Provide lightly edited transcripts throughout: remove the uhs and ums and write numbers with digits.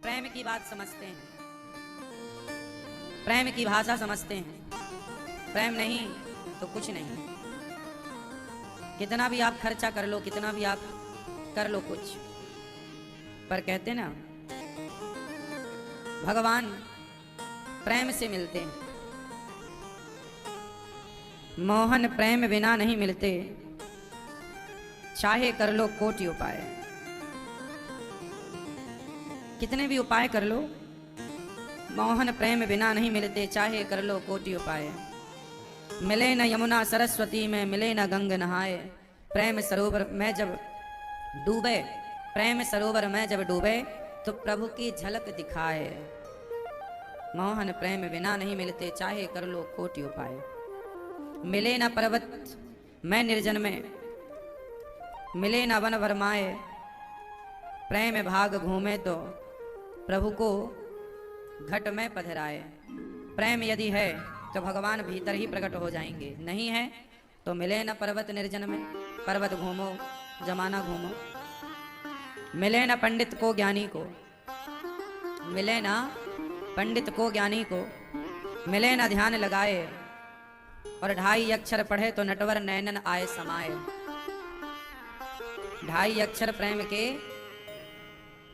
प्रेम की बात समझते हैं, प्रेम की भाषा समझते हैं। प्रेम नहीं तो कुछ नहीं। कितना भी आप खर्चा कर लो, कितना भी आप कर लो कुछ, पर कहते ना भगवान प्रेम से मिलते हैं। मोहन प्रेम बिना नहीं मिलते, चाहे कर लो कोटि उपाय। कितने भी उपाय कर लो, मोहन प्रेम बिना नहीं मिलते, चाहे कर लो कोटि उपाय। मिले न यमुना सरस्वती में, मिले न गंग नहाए। प्रेम सरोवर में जब डूबे, प्रेम सरोवर में जब डूबे, तो प्रभु की झलक दिखाए। मोहन प्रेम बिना नहीं मिलते, चाहे कर लो कोटि उपाय। मिले न पर्वत में निर्जन में, मिले न वन वर्माए। प्रेम भाग घूमे तो प्रभु को घट में पधराए। प्रेम यदि है तो भगवान भीतर ही प्रकट हो जाएंगे, नहीं है तो मिले न पर्वत निर्जन में। पर्वत घूमो, जमाना घूमो। मिले न पंडित को ज्ञानी को, मिले न पंडित को ज्ञानी को। मिले न ध्यान लगाए, और 2.5 अक्षर पढ़े तो नटवर नैनन आए समाए। 2.5 अक्षर प्रेम के,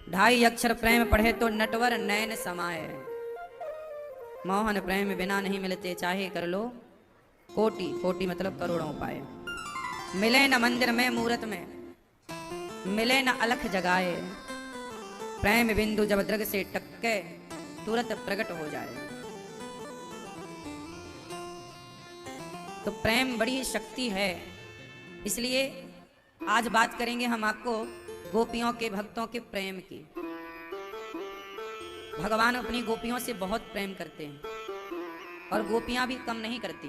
2.5 अक्षर प्रेम पढ़े तो नटवर नैन समाए। मोहन प्रेम बिना नहीं मिलते, चाहे कर लो कोटि, कोटि मतलब करोड़ों उपाय। मिले न मंदिर में मूरत में, मिले न अलख जगाए। प्रेम बिंदु जब दृग से टक्के, तुरंत प्रकट हो जाए। तो प्रेम बड़ी शक्ति है। इसलिए आज बात करेंगे हम आपको गोपियों के, भक्तों के प्रेम की। भगवान अपनी गोपियों से बहुत प्रेम करते हैं, और गोपियां भी कम नहीं करती।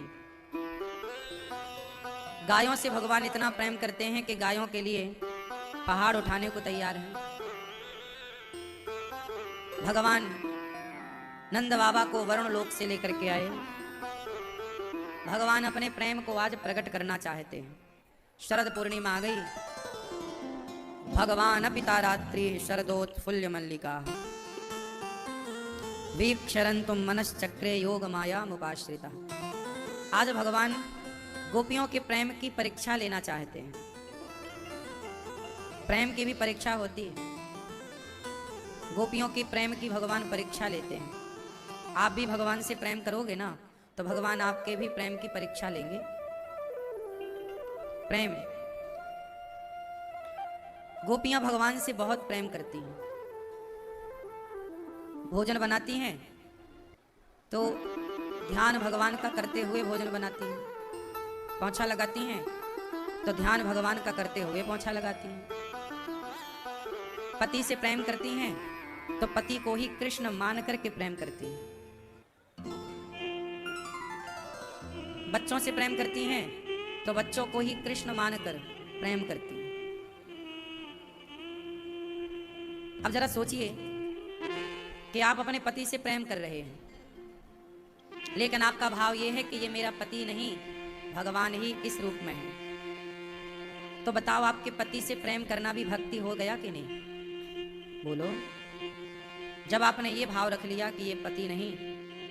गायों से भगवान इतना प्रेम करते हैं कि गायों के लिए पहाड़ उठाने को तैयार हैं। भगवान नंद बाबा को वरुण लोक से लेकर के आए। भगवान अपने प्रेम को आज प्रकट करना चाहते हैं। शरद पूर्णिमा आ गई, भगवान पिता रात्रि शरदोत्फुल्य मल्लिका। वीक्षरन्तुम मनश्चक्रे योग माया मुपाश्रिता। आज भगवान गोपियों के प्रेम की परीक्षा लेना चाहते हैं। प्रेम की भी परीक्षा होती है, गोपियों के प्रेम की भगवान परीक्षा लेते हैं। आप भी भगवान से प्रेम करोगे ना, तो भगवान आपके भी प्रेम की परीक्षा लेंगे। प्रेम, गोपियां भगवान से बहुत प्रेम करती हैं। भोजन बनाती हैं तो ध्यान भगवान का करते हुए भोजन बनाती हैं। पोंछा लगाती हैं तो ध्यान भगवान का करते हुए पोंछा लगाती हैं। पति से प्रेम करती हैं तो पति को ही कृष्ण मान करके प्रेम करती हैं। बच्चों से प्रेम करती हैं तो बच्चों को ही कृष्ण मानकर प्रेम करती हैं। अब जरा सोचिए कि आप अपने पति से प्रेम कर रहे हैं, लेकिन आपका भाव यह है कि ये मेरा पति नहीं, भगवान ही इस रूप में है। तो बताओ, आपके पति से प्रेम करना भी भक्ति हो गया कि नहीं? बोलो। जब आपने ये भाव रख लिया कि ये पति नहीं,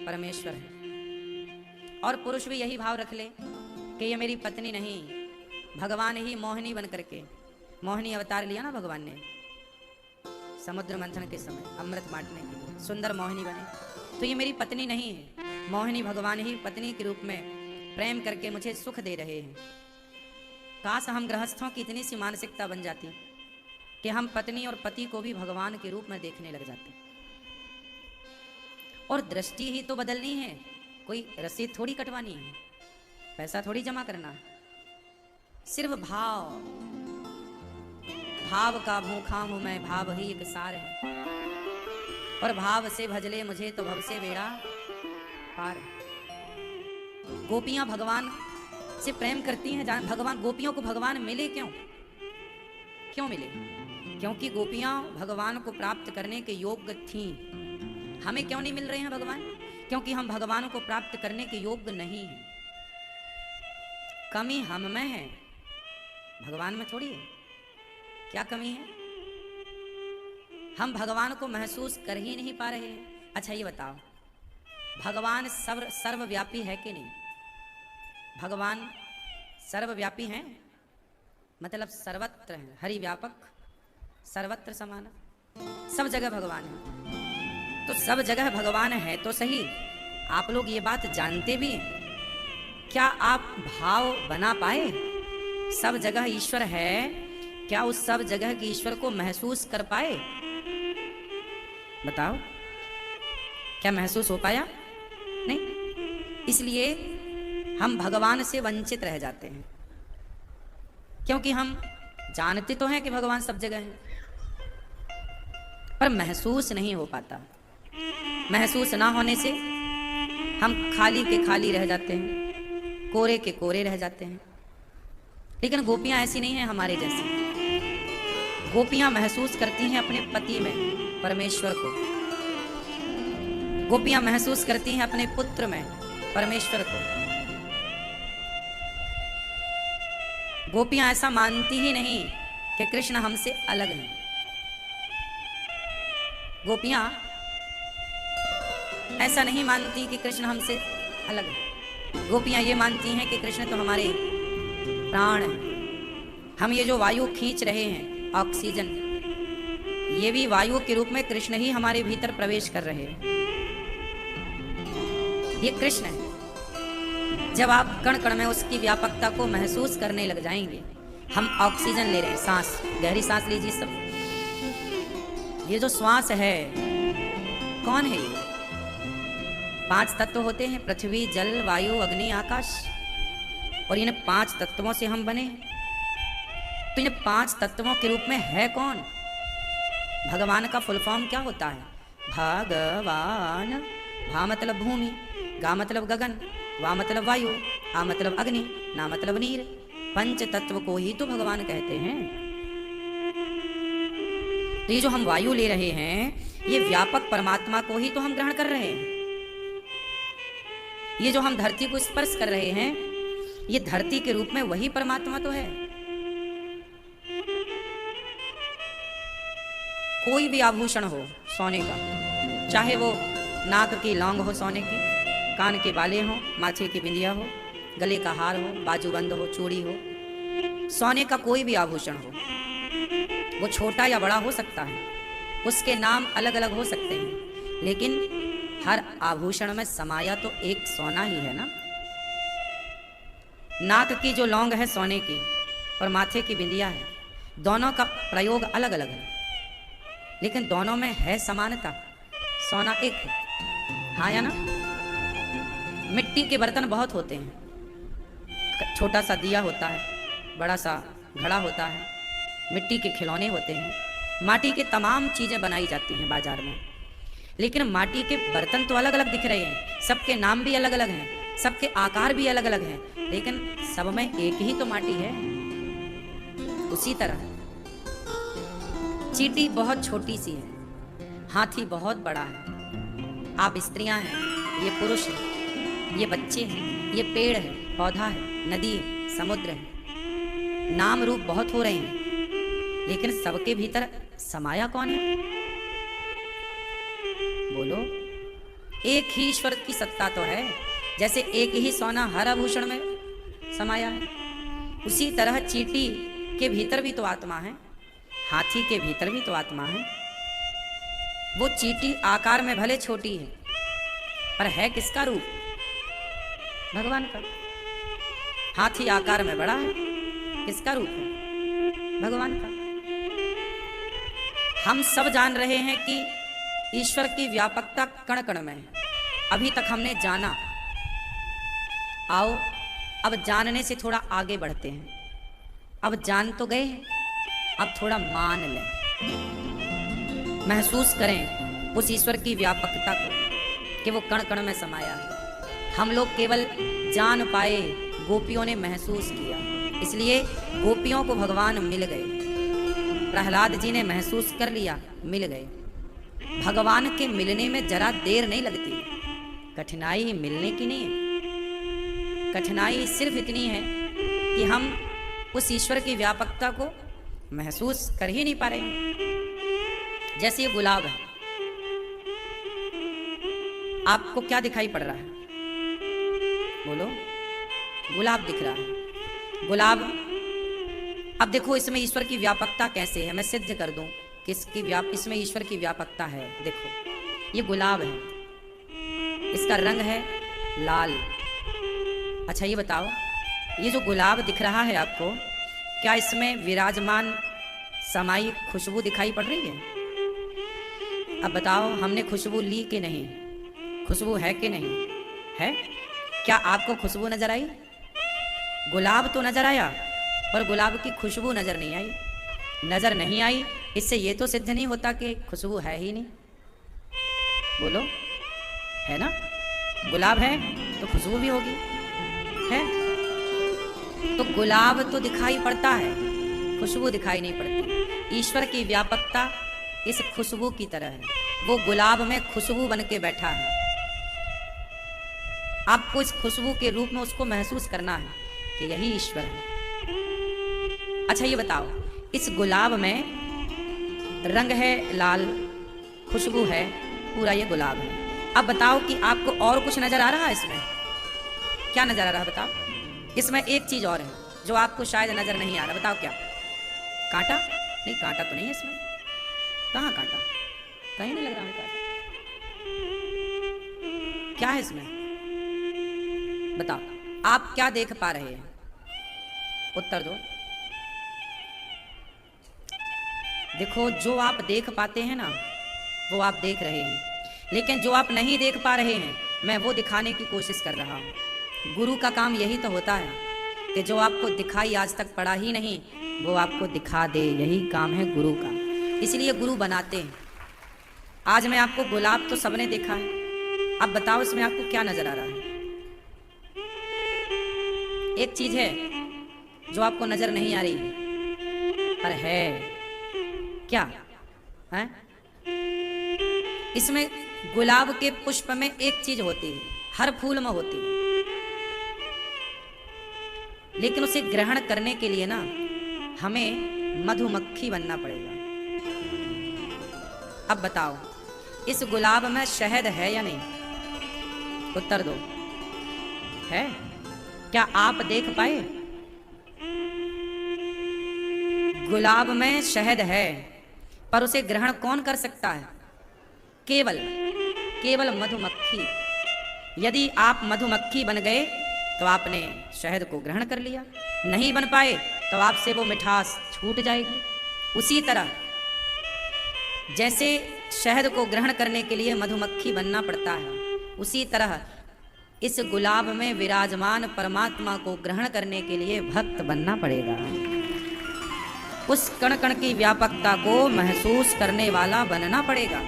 परमेश्वर है, और पुरुष भी यही भाव रख ले कि ये मेरी पत्नी नहीं, भगवान ही मोहिनी बन करके, मोहिनी अवतार लिया ना भगवान ने समुद्र मंथन के समय अमृत बांटने के लिए, सुंदर मोहिनी बने, तो ये मेरी पत्नी नहीं है, मोहिनी भगवान ही पत्नी के रूप में प्रेम करके मुझे सुख दे रहे हैं। काश हम गृहस्थों की इतनी सी मानसिकता बन जाती कि हम पत्नी और पति को भी भगवान के रूप में देखने लग जाते। और दृष्टि ही तो बदलनी है, कोई रसीद थोड़ी कटवानी है, पैसा थोड़ी जमा करना, सिर्फ भाव। भाव का भूखा हूं मैं, भाव ही एक सार है, और भाव से भजले मुझे तो भव से बेड़ा पार। गोपियां भगवान से प्रेम करती हैं। भगवान, गोपियों को भगवान मिले क्यों? क्यों मिले? क्योंकि गोपियां भगवान को प्राप्त करने के योग्य थीं। हमें क्यों नहीं मिल रहे हैं भगवान? क्योंकि हम भगवान को प्राप्त करने के योग्य नहीं हैं। कमी हम में है, भगवान में थोड़ी है। क्या कमी है? हम भगवान को महसूस कर ही नहीं पा रहे हैं। अच्छा ये बताओ, भगवान सर्वव्यापी है कि नहीं? भगवान सर्वव्यापी हैं, मतलब सर्वत्र है, हरि व्यापक, सर्वत्र समान, सब जगह भगवान है। तो सब जगह भगवान है तो सही, आप लोग ये बात जानते भी हैं, क्या आप भाव बना पाए? सब जगह ईश्वर है, क्या उस सब जगह के ईश्वर को महसूस कर पाए? बताओ, क्या महसूस हो पाया? नहीं। इसलिए हम भगवान से वंचित रह जाते हैं, क्योंकि हम जानते तो हैं कि भगवान सब जगह है, पर महसूस नहीं हो पाता। महसूस ना होने से हम खाली के खाली रह जाते हैं, कोरे के कोरे रह जाते हैं। लेकिन गोपियां ऐसी नहीं हैं हमारे जैसी। गोपियां महसूस करती हैं अपने पति में परमेश्वर को, गोपियां महसूस करती हैं अपने पुत्र में परमेश्वर को। गोपियां ऐसा मानती ही नहीं कि कृष्ण हमसे अलग हैं। गोपियां ऐसा नहीं मानती कि कृष्ण हमसे अलग है। गोपियां ये मानती हैं कि कृष्ण तो हमारे प्राण हैं। हम ये जो वायु खींच रहे हैं, ऑक्सीजन, ये भी वायु के रूप में कृष्ण ही हमारे भीतर प्रवेश कर रहे हैं। ये कृष्ण है। जब आप कण कण में उसकी व्यापकता को महसूस करने लग जाएंगे, हम ऑक्सीजन ले रहे हैं, सांस, गहरी सांस लीजिए सब। ये जो श्वास है, कौन है ये? 5 तत्व होते हैं, पृथ्वी, जल, वायु, अग्नि, आकाश, और इन 5 तत्वों से हम बने हैं। तो इन 5 तत्वों के रूप में है कौन? भगवान का फुल फॉर्म क्या होता है? भगवान। भा मतलब भूमि, गा मतलब गगन, वा मतलब वायु, आ मतलब अग्नि, ना मतलब नीर। 5 तत्व को ही तो भगवान कहते हैं। तो ये जो हम वायु ले रहे हैं, ये व्यापक परमात्मा को ही तो हम ग्रहण कर रहे हैं। ये जो हम धरती को स्पर्श कर रहे हैं, ये धरती के रूप में वही परमात्मा तो है। कोई भी आभूषण हो सोने का, चाहे वो नाक की लौंग हो सोने की, कान के बाले हो, माथे की बिंदिया हो, गले का हार हो, बाजूबंद हो, चूड़ी हो, सोने का कोई भी आभूषण हो, वो छोटा या बड़ा हो सकता है, उसके नाम अलग अलग हो सकते हैं, लेकिन हर आभूषण में समाया तो एक सोना ही है ना। नाक की जो लौंग है सोने की और माथे की बिंदिया है, दोनों का प्रयोग अलग अलग है, लेकिन दोनों में है समानता, सोना एक है। हाँ या ना? मिट्टी के बर्तन बहुत होते हैं, छोटा सा दिया होता है, बड़ा सा घड़ा होता है, मिट्टी के खिलौने होते हैं, माटी के तमाम चीज़ें बनाई जाती हैं बाजार में, लेकिन माटी के बर्तन तो अलग अलग दिख रहे हैं, सबके नाम भी अलग अलग हैं, सबके आकार भी अलग अलग हैं, लेकिन सब में एक ही तो माटी है। उसी तरह चींटी बहुत छोटी सी है, हाथी बहुत बड़ा है, आप स्त्रियां हैं, ये पुरुष है, ये बच्चे हैं, ये पेड़ है, पौधा है, नदी है, समुद्र है, नाम रूप बहुत हो रहे हैं, लेकिन सबके भीतर समाया कौन है? बोलो। एक ही ईश्वर की सत्ता तो है। जैसे एक ही सोना हर आभूषण में समाया है, उसी तरह चींटी के भीतर भी तो आत्मा है, हाथी के भीतर भी तो आत्मा है। वो चींटी आकार में भले छोटी है, पर है किसका रूप? भगवान का। हाथी आकार में बड़ा है, किसका रूप है? भगवान का। हम सब जान रहे हैं कि ईश्वर की व्यापकता कण कण में है, अभी तक हमने जाना। आओ अब जानने से थोड़ा आगे बढ़ते हैं। अब जान तो गए, अब थोड़ा मान लें, महसूस करें उस ईश्वर की व्यापकता को कि वो कण कण में समाया है। हम लोग केवल जान पाए, गोपियों ने महसूस किया, इसलिए गोपियों को भगवान मिल गए। प्रहलाद जी ने महसूस कर लिया, मिल गए। भगवान के मिलने में जरा देर नहीं लगती, कठिनाई मिलने की नहीं है। कठिनाई सिर्फ इतनी है कि हम उस ईश्वर की व्यापकता को महसूस कर ही नहीं पा रहे हैं। जैसे ये गुलाब है, आपको क्या दिखाई पड़ रहा है? बोलो। गुलाब दिख रहा है। गुलाब, अब देखो इसमें ईश्वर की व्यापकता कैसे है, मैं सिद्ध कर दूं कि इसमें ईश्वर की व्यापकता है। देखो ये गुलाब है, इसका रंग है लाल। अच्छा ये बताओ, ये जो गुलाब दिख रहा है आपको, क्या इसमें विराजमान समाई खुशबू दिखाई पड़ रही है? अब बताओ, हमने खुशबू ली कि नहीं? खुशबू है कि नहीं है? क्या आपको खुशबू नजर आई? गुलाब तो नजर आया, पर गुलाब की खुशबू नजर नहीं आई। नजर नहीं आई, इससे ये तो सिद्ध नहीं होता कि खुशबू है ही नहीं। बोलो, है ना? गुलाब है तो खुशबू भी होगी, है? तो गुलाब तो दिखाई पड़ता है, खुशबू दिखाई नहीं पड़ती। ईश्वर की व्यापकता इस खुशबू की तरह है, वो गुलाब में खुशबू बन के बैठा है। आपको इस खुशबू के रूप में उसको महसूस करना है कि यही ईश्वर है। अच्छा ये बताओ, इस गुलाब में रंग है लाल, खुशबू है, पूरा ये गुलाब है। अब बताओ कि आपको और कुछ नजर आ रहा है इसमें? क्या नजर आ रहा है बताओ? इसमें एक चीज और है जो आपको शायद नजर नहीं आ रहा, बताओ क्या? कांटा? नहीं, कांटा तो नहीं है इसमें। कहाँ कांटा? कहीं नहीं लग रहा है कांटा। क्या है इसमें? बताओ, आप क्या देख पा रहे हैं? उत्तर दो। देखो, जो आप देख पाते हैं ना, वो आप देख रहे हैं, लेकिन जो आप नहीं देख पा रहे हैं, मैं वो दिखाने की कोशिश कर रहा हूँ। गुरु का काम यही तो होता है कि जो आपको दिखाई आज तक पड़ा ही नहीं, वो आपको दिखा दे। यही काम है गुरु का, इसलिए गुरु बनाते हैं। आज मैं आपको गुलाब तो सबने देखा है, अब बताओ इसमें आपको क्या नजर आ रहा है? एक चीज है जो आपको नजर नहीं आ रही, पर है। क्या है? इसमें गुलाब के पुष्प में एक चीज होती है, हर फूल में होती है, लेकिन उसे ग्रहण करने के लिए ना हमें मधुमक्खी बनना पड़ेगा। अब बताओ, इस गुलाब में शहद है या नहीं? उत्तर दो। है? क्या आप देख पाए? गुलाब में शहद है, पर उसे ग्रहण कौन कर सकता है? केवल मधुमक्खी। यदि आप मधुमक्खी बन गए तो आपने शहद को ग्रहण कर लिया, नहीं बन पाए तो आपसे वो मिठास छूट जाएगी। उसी तरह जैसे शहद को ग्रहण करने के लिए मधुमक्खी बनना पड़ता है, उसी तरह इस गुलाब में विराजमान परमात्मा को ग्रहण करने के लिए भक्त बनना पड़ेगा। उस कण कण की व्यापकता को महसूस करने वाला बनना पड़ेगा।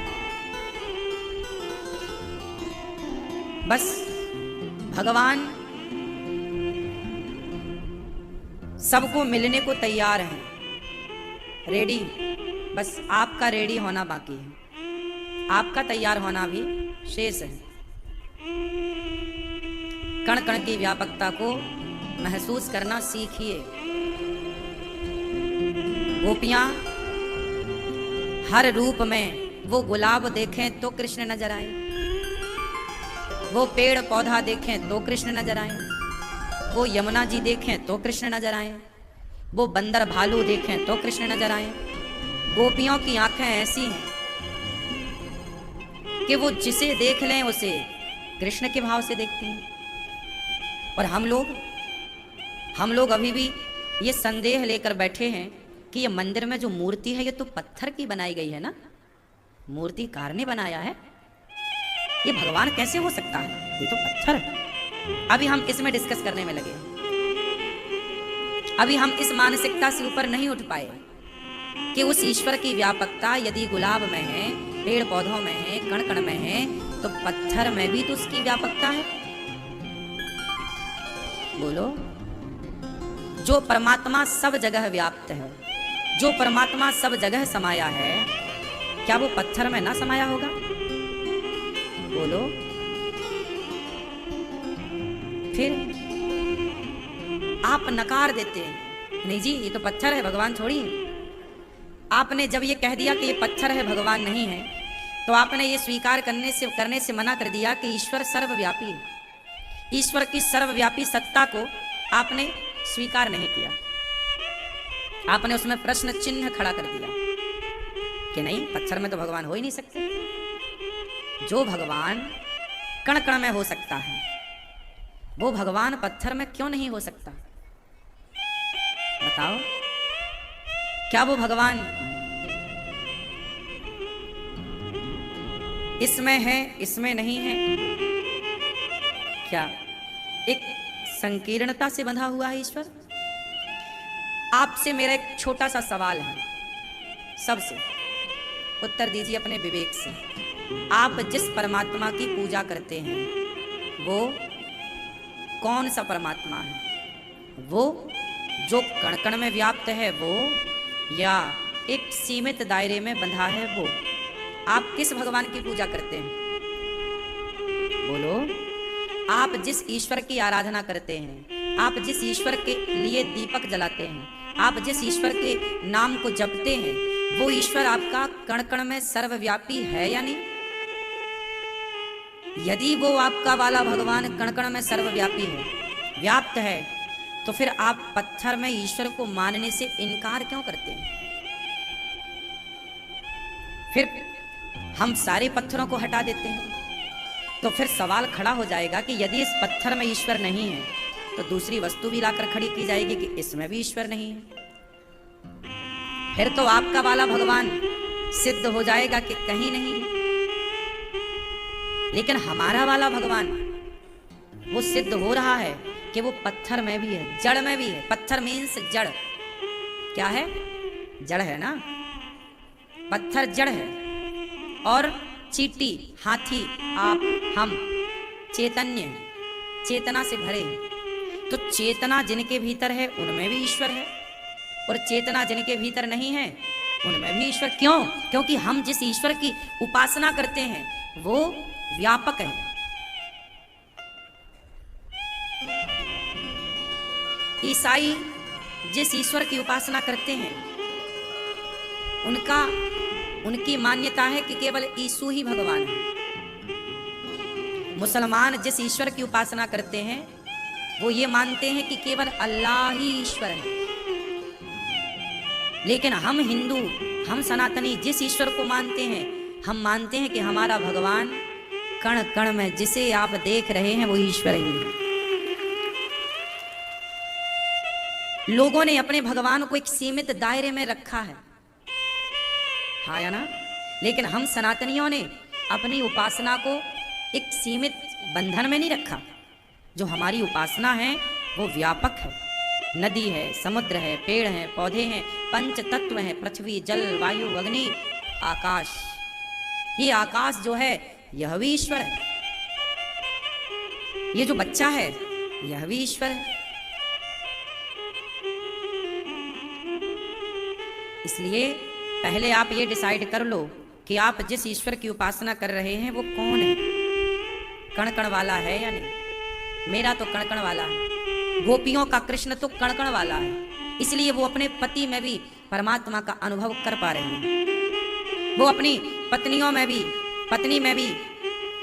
बस भगवान सबको मिलने को तैयार हैं, रेडी। बस आपका रेडी होना बाकी है, आपका तैयार होना भी शेष है। कण कण की व्यापकता को महसूस करना सीखिए। गोपियां हर रूप में वो गुलाब देखें तो कृष्ण नजर आए, वो पेड़ पौधा देखें तो कृष्ण नजर आए, वो यमुना जी देखें तो कृष्ण नजर आए, वो बंदर भालू देखें तो कृष्ण नजर आए। गोपियों की आंखें ऐसी हैं कि वो जिसे देख लें उसे कृष्ण के भाव से देखती हैं। और हम लोग अभी भी ये संदेह लेकर बैठे हैं कि ये मंदिर में जो मूर्ति है ये तो पत्थर की बनाई गई है ना, मूर्तिकार ने बनाया है, ये भगवान कैसे हो सकता है? ये तो पत्थर है। अभी हम इसमें डिस्कस करने में लगे, अभी हम इस मानसिकता से ऊपर नहीं उठ पाए कि उस ईश्वर की व्यापकता यदि गुलाब में है, पेड़ पौधों में है, कण कण में है, तो पत्थर में भी तो उसकी व्यापकता है। बोलो, जो परमात्मा सब जगह व्याप्त है, जो परमात्मा सब जगह समाया है, क्या वो पत्थर में ना समाया होगा? बोलो। फिर आप नकार देते हैं, नहीं जी ये तो पत्थर है, भगवान थोड़ी है। आपने जब ये कह दिया कि ये पत्थर है, भगवान नहीं है, तो आपने ये स्वीकार करने से मना कर दिया कि ईश्वर सर्वव्यापी है। ईश्वर की सर्वव्यापी सत्ता को आपने स्वीकार नहीं किया। आपने उसमें प्रश्न चिन्ह खड़ा कर दिया कि नहीं, पत्थर में तो भगवान हो ही नहीं सकते। जो भगवान कण कण में हो सकता है, वो भगवान पत्थर में क्यों नहीं हो सकता? बताओ, क्या वो भगवान इसमें है, इसमें नहीं है? क्या एक संकीर्णता से बंधा हुआ है ईश्वर? आपसे मेरा एक छोटा सा सवाल है, सबसे उत्तर दीजिए अपने विवेक से। आप जिस परमात्मा की पूजा करते हैं वो कौन सा परमात्मा है? वो जो कण कण में व्याप्त है वो, या एक सीमित दायरे में बंधा है वो? आप किस भगवान की पूजा करते हैं? बोलो। आप जिस ईश्वर की आराधना करते हैं, आप जिस ईश्वर के लिए दीपक जलाते हैं, आप जिस ईश्वर के नाम को जपते हैं, वो ईश्वर आपका कण कण में सर्वव्यापी है या नहीं? यदि वो आपका वाला भगवान कण कण में सर्वव्यापी है, व्याप्त है, तो फिर आप पत्थर में ईश्वर को मानने से इनकार क्यों करते हैं? फिर हम सारे पत्थरों को हटा देते हैं, तो फिर सवाल खड़ा हो जाएगा कि यदि इस पत्थर में ईश्वर नहीं है तो दूसरी वस्तु भी लाकर खड़ी की जाएगी कि इसमें भी ईश्वर नहीं है। फिर तो आपका वाला भगवान सिद्ध हो जाएगा कि कहीं नहीं है। लेकिन हमारा वाला भगवान वो सिद्ध हो रहा है कि वो पत्थर में भी है, जड़ में भी है। पत्थर मीन्स जड़। क्या है? जड़ है ना। पत्थर जड़ है और चींटी, हाथी, आप, हम चैतन्य, चेतना से भरे हैं। तो चेतना जिनके भीतर है उनमें भी ईश्वर है, और चेतना जिनके भीतर नहीं है उनमें भी ईश्वर। क्यों? क्योंकि हम जिस ईश्वर की उपासना करते हैं वो व्यापक है। ईसाई जिस ईश्वर की उपासना करते हैं उनकी मान्यता है कि केवल यीशु ही भगवान है। मुसलमान जिस ईश्वर की उपासना करते हैं वो ये मानते हैं कि केवल अल्लाह ही ईश्वर है। लेकिन हम हिंदू, हम सनातनी जिस ईश्वर को मानते हैं, हम मानते हैं कि हमारा भगवान कण कण में जिसे आप देख रहे हैं वो ईश्वर ही है। लोगों ने अपने भगवान को एक सीमित दायरे में रखा है, हाँ या ना? लेकिन हम सनातनियों ने अपनी उपासना को एक सीमित बंधन में नहीं रखा। जो हमारी उपासना है वो व्यापक है। नदी है, समुद्र है, पेड़ हैं, पौधे हैं, पंच तत्व हैं, पृथ्वी, जल, वायु, अग्नि, आकाश। ये आकाश जो है यह भी ईश्वर है। ये जो बच्चा है यह भी ईश्वर है। इसलिए पहले आप ये डिसाइड कर लो कि आप जिस ईश्वर की उपासना कर रहे हैं वो कौन है, कण कण वाला है या नहीं। मेरा तो कण कण वाला है, गोपियों का कृष्ण तो कण कण वाला है, इसलिए वो अपने पति में भी परमात्मा का अनुभव कर पा रहे हैं। वो अपनी पत्नियों में भी, पत्नी में भी,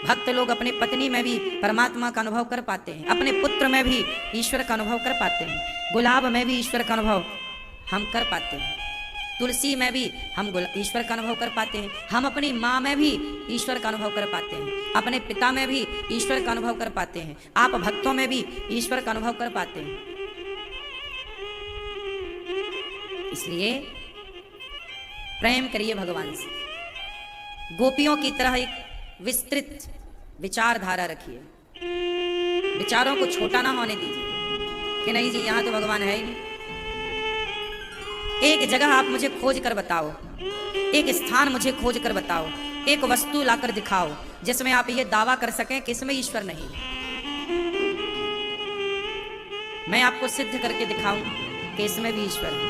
भक्त लोग अपने पत्नी में भी परमात्मा का अनुभव कर पाते हैं। अपने पुत्र में भी ईश्वर का अनुभव कर पाते हैं। गुलाब में भी ईश्वर का अनुभव हम कर पाते हैं। तुलसी में भी हम ईश्वर का अनुभव कर पाते हैं। हम अपनी माँ में भी ईश्वर का अनुभव कर पाते हैं। अपने पिता में भी ईश्वर का अनुभव कर पाते हैं। आप भक्तों में भी ईश्वर का अनुभव कर पाते हैं। इसलिए प्रेम करिए भगवान से। गोपियों की तरह एक विस्तृत विचारधारा रखिए। विचारों को छोटा ना होने दीजिए कि नहीं जी यहाँ तो भगवान है ही नहीं। एक जगह आप मुझे खोज कर बताओ, एक स्थान मुझे खोज कर बताओ, एक वस्तु लाकर दिखाओ जिसमें आप ये दावा कर सकें कि इसमें ईश्वर नहीं। मैं आपको सिद्ध करके दिखाऊं कि इसमें भी ईश्वर है।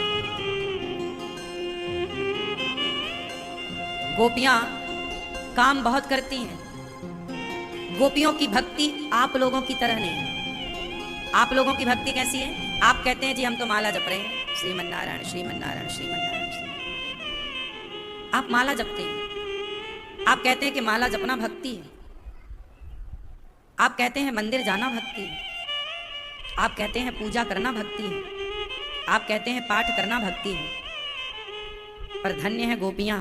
गोपियां काम बहुत करती हैं। गोपियों की भक्ति आप लोगों की तरह नहीं है। आप लोगों की भक्ति कैसी है? आप कहते हैं जी हम तो माला जप रहे हैं, श्रीमन्नारायण श्रीमन्नारायण श्रीमन्नारायण। आप माला जपते हैं, आप कहते हैं कि माला जपना भक्ति है, आप कहते हैं मंदिर जाना भक्ति है, आप कहते हैं पूजा करना भक्ति है, आप कहते हैं पाठ करना भक्ति है। पर धन्य है गोपियां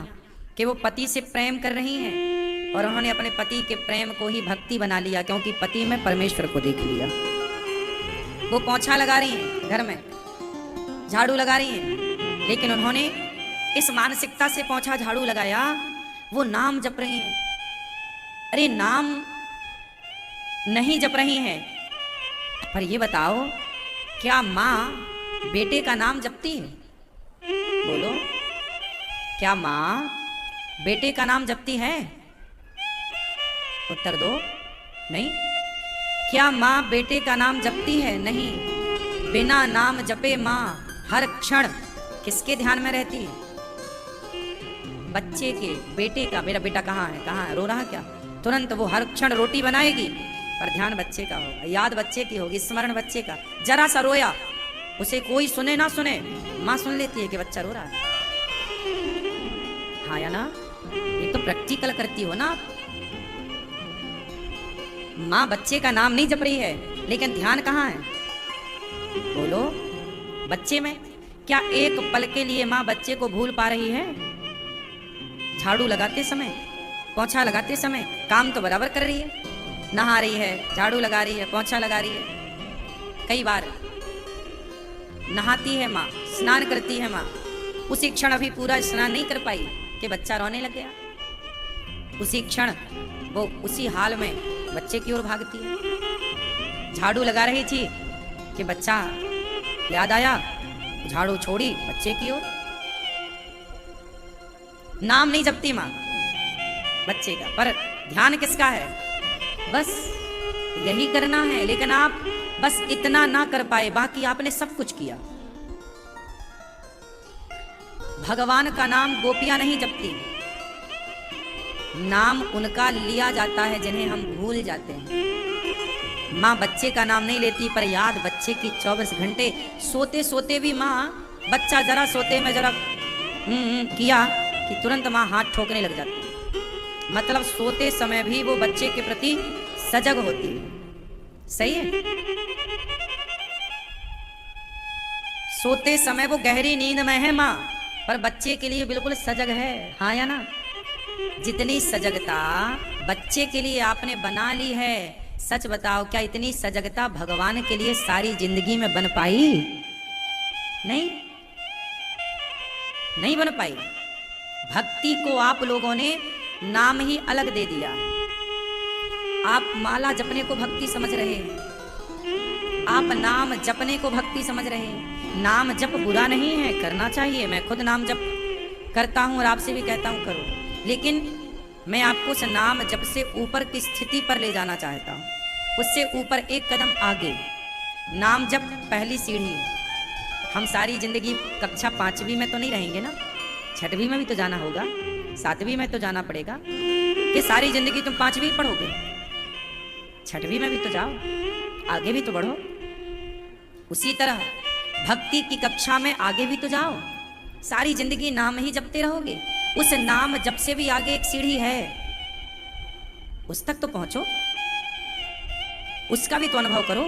कि वो पति से प्रेम कर रही हैं और उन्होंने अपने पति के प्रेम को ही भक्ति बना लिया, क्योंकि पति में परमेश्वर को देख लिया। वो पोंछा लगा रही हैं घर में, झाड़ू लगा रही हैं, लेकिन उन्होंने इस मानसिकता से पोंछा झाड़ू लगाया, वो नाम जप रही हैं। अरे नाम नहीं जप रही हैं, पर ये बताओ क्या माँ बेटे का नाम जपती है? बोलो, क्या माँ बेटे का नाम जपती है? उत्तर दो, नहीं। क्या माँ बेटे का नाम जपती है? नहीं। बिना नाम जपे माँ हर क्षण किसके ध्यान में रहती है? बच्चे के, बेटे का। मेरा बेटा कहाँ है, कहाँ है, रो रहा क्या? तुरंत वो हर क्षण रोटी बनाएगी, पर ध्यान बच्चे का होगा, याद बच्चे की होगी, स्मरण बच्चे का। जरा सा रोया, उसे कोई सुने ना सुने, माँ सुन लेती है कि बच्चा रो रहा है। हाँ या ना? ये तो प्रैक्टिकल करती हो ना आप। माँ बच्चे का नाम नहीं जप रही है, लेकिन ध्यान कहाँ है? बोलो, बच्चे में। क्या एक पल के लिए माँ बच्चे को भूल पा रही है? झाड़ू लगाते समय, पोंछा लगाते समय काम तो बराबर कर रही है, नहा रही है, झाड़ू लगा रही है, पोंछा लगा रही है। कई बार नहाती है माँ, स्नान करती है माँ, उसी क्षण अभी पूरा स्नान नहीं कर पाई कि बच्चा रोने लग गया। उसी क्षण वो उसी हाल में बच्चे की ओर भागती है। झाड़ू लगा रही थी कि बच्चा याद आया, झाड़ू छोड़ी बच्चे की ओर। नाम नहीं जपती माँ बच्चे का, पर ध्यान किसका है? बस यही करना है, लेकिन आप बस इतना ना कर पाए, बाकी आपने सब कुछ किया। भगवान का नाम गोपियां नहीं जपती, नाम उनका लिया जाता है जिन्हें हम भूल जाते हैं। माँ बच्चे का नाम नहीं लेती, पर याद बच्चे की 24 घंटे। सोते सोते भी माँ, बच्चा जरा सोते में जरा किया कि तुरंत माँ हाथ ठोकने लग जाती है। मतलब सोते समय भी वो बच्चे के प्रति सजग होती है। सही है? सोते समय वो गहरी नींद में है माँ, पर बच्चे के लिए बिल्कुल सजग है। हाँ या ना? जितनी सजगता बच्चे के लिए आपने बना ली है, सच बताओ क्या इतनी सजगता भगवान के लिए सारी जिंदगी में बन पाई? नहीं, नहीं बन पाई। भक्ति को आप लोगों ने नाम ही अलग दे दिया। आप माला जपने को भक्ति समझ रहे हैं, आप नाम जपने को भक्ति समझ रहे हैं। नाम जप बुरा नहीं है, करना चाहिए। मैं खुद नाम जप करता हूं और आपसे भी कहता हूं करो, लेकिन मैं आपको उस नाम जप से ऊपर की स्थिति पर ले जाना चाहता हूं, उससे ऊपर एक कदम आगे। नाम जप पहली सीढ़ी है। हम सारी जिंदगी कक्षा 5वीं में तो नहीं रहेंगे ना, 6वीं में भी तो जाना होगा, 7वीं में तो जाना पड़ेगा। कि सारी जिंदगी तुम 5वीं पढ़ोगे? 6वीं में भी तो जाओ, आगे भी तो बढ़ो। उसी तरह भक्ति की कक्षा में आगे भी तो जाओ। सारी जिंदगी नाम ही जपते रहोगे? उस नाम जप से भी आगे एक सीढ़ी है, उस तक तो पहुंचो, उसका भी तो अनुभव करो।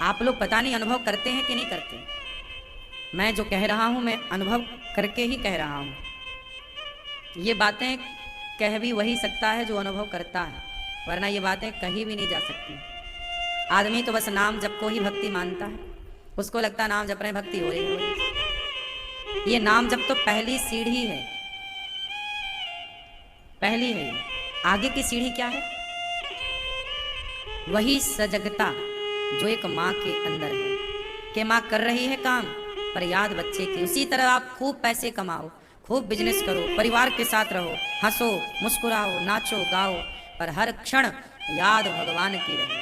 आप लोग पता नहीं अनुभव करते हैं कि नहीं करते। मैं जो कह रहा हूं, मैं अनुभव करके ही कह रहा हूं। ये बातें कह भी वही सकता है जो अनुभव करता है, वरना ये बातें कहीं भी नहीं जा सकती। आदमी तो बस नाम जप को ही भक्ति मानता है, उसको लगता है नाम जप रहे भक्ति हो रही है। ये नाम जप तो पहली सीढ़ी है, पहली है। आगे की सीढ़ी क्या है? वही सजगता जो एक माँ के अंदर है, कि माँ कर रही है काम, पर याद बच्चे की। उसी तरह आप खूब पैसे कमाओ, खूब बिजनेस करो, परिवार के साथ रहो, हंसो, मुस्कुराओ, नाचो, गाओ, पर हर क्षण याद भगवान की रहे।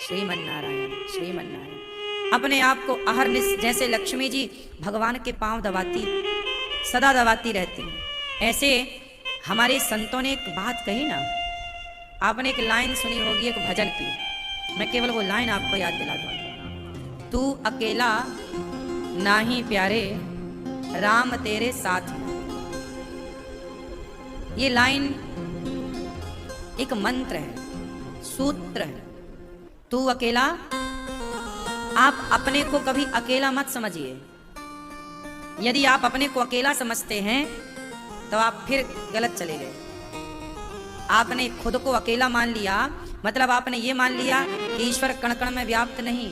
श्रीमन नारायण, श्रीमन नारायण। अपने आप को अहरनिश, जैसे लक्ष्मी जी भगवान के पांव दबाती, सदा दबाती रहती हैं, ऐसे हमारे संतों ने एक बात कही ना। आपने एक लाइन सुनी होगी एक भजन की, मैं केवल वो लाइन आपको याद दिला दूं। तू अकेला नाही प्यारे, राम तेरे साथ। ये लाइन एक मंत्र है, सूत्र है। तू अकेला, आप अपने को कभी अकेला मत समझिए। यदि आप अपने को अकेला समझते हैं तो आप फिर गलत चले गए। आपने खुद को अकेला मान लिया, मतलब आपने ये मान लिया कि ईश्वर कण कण में व्याप्त नहीं।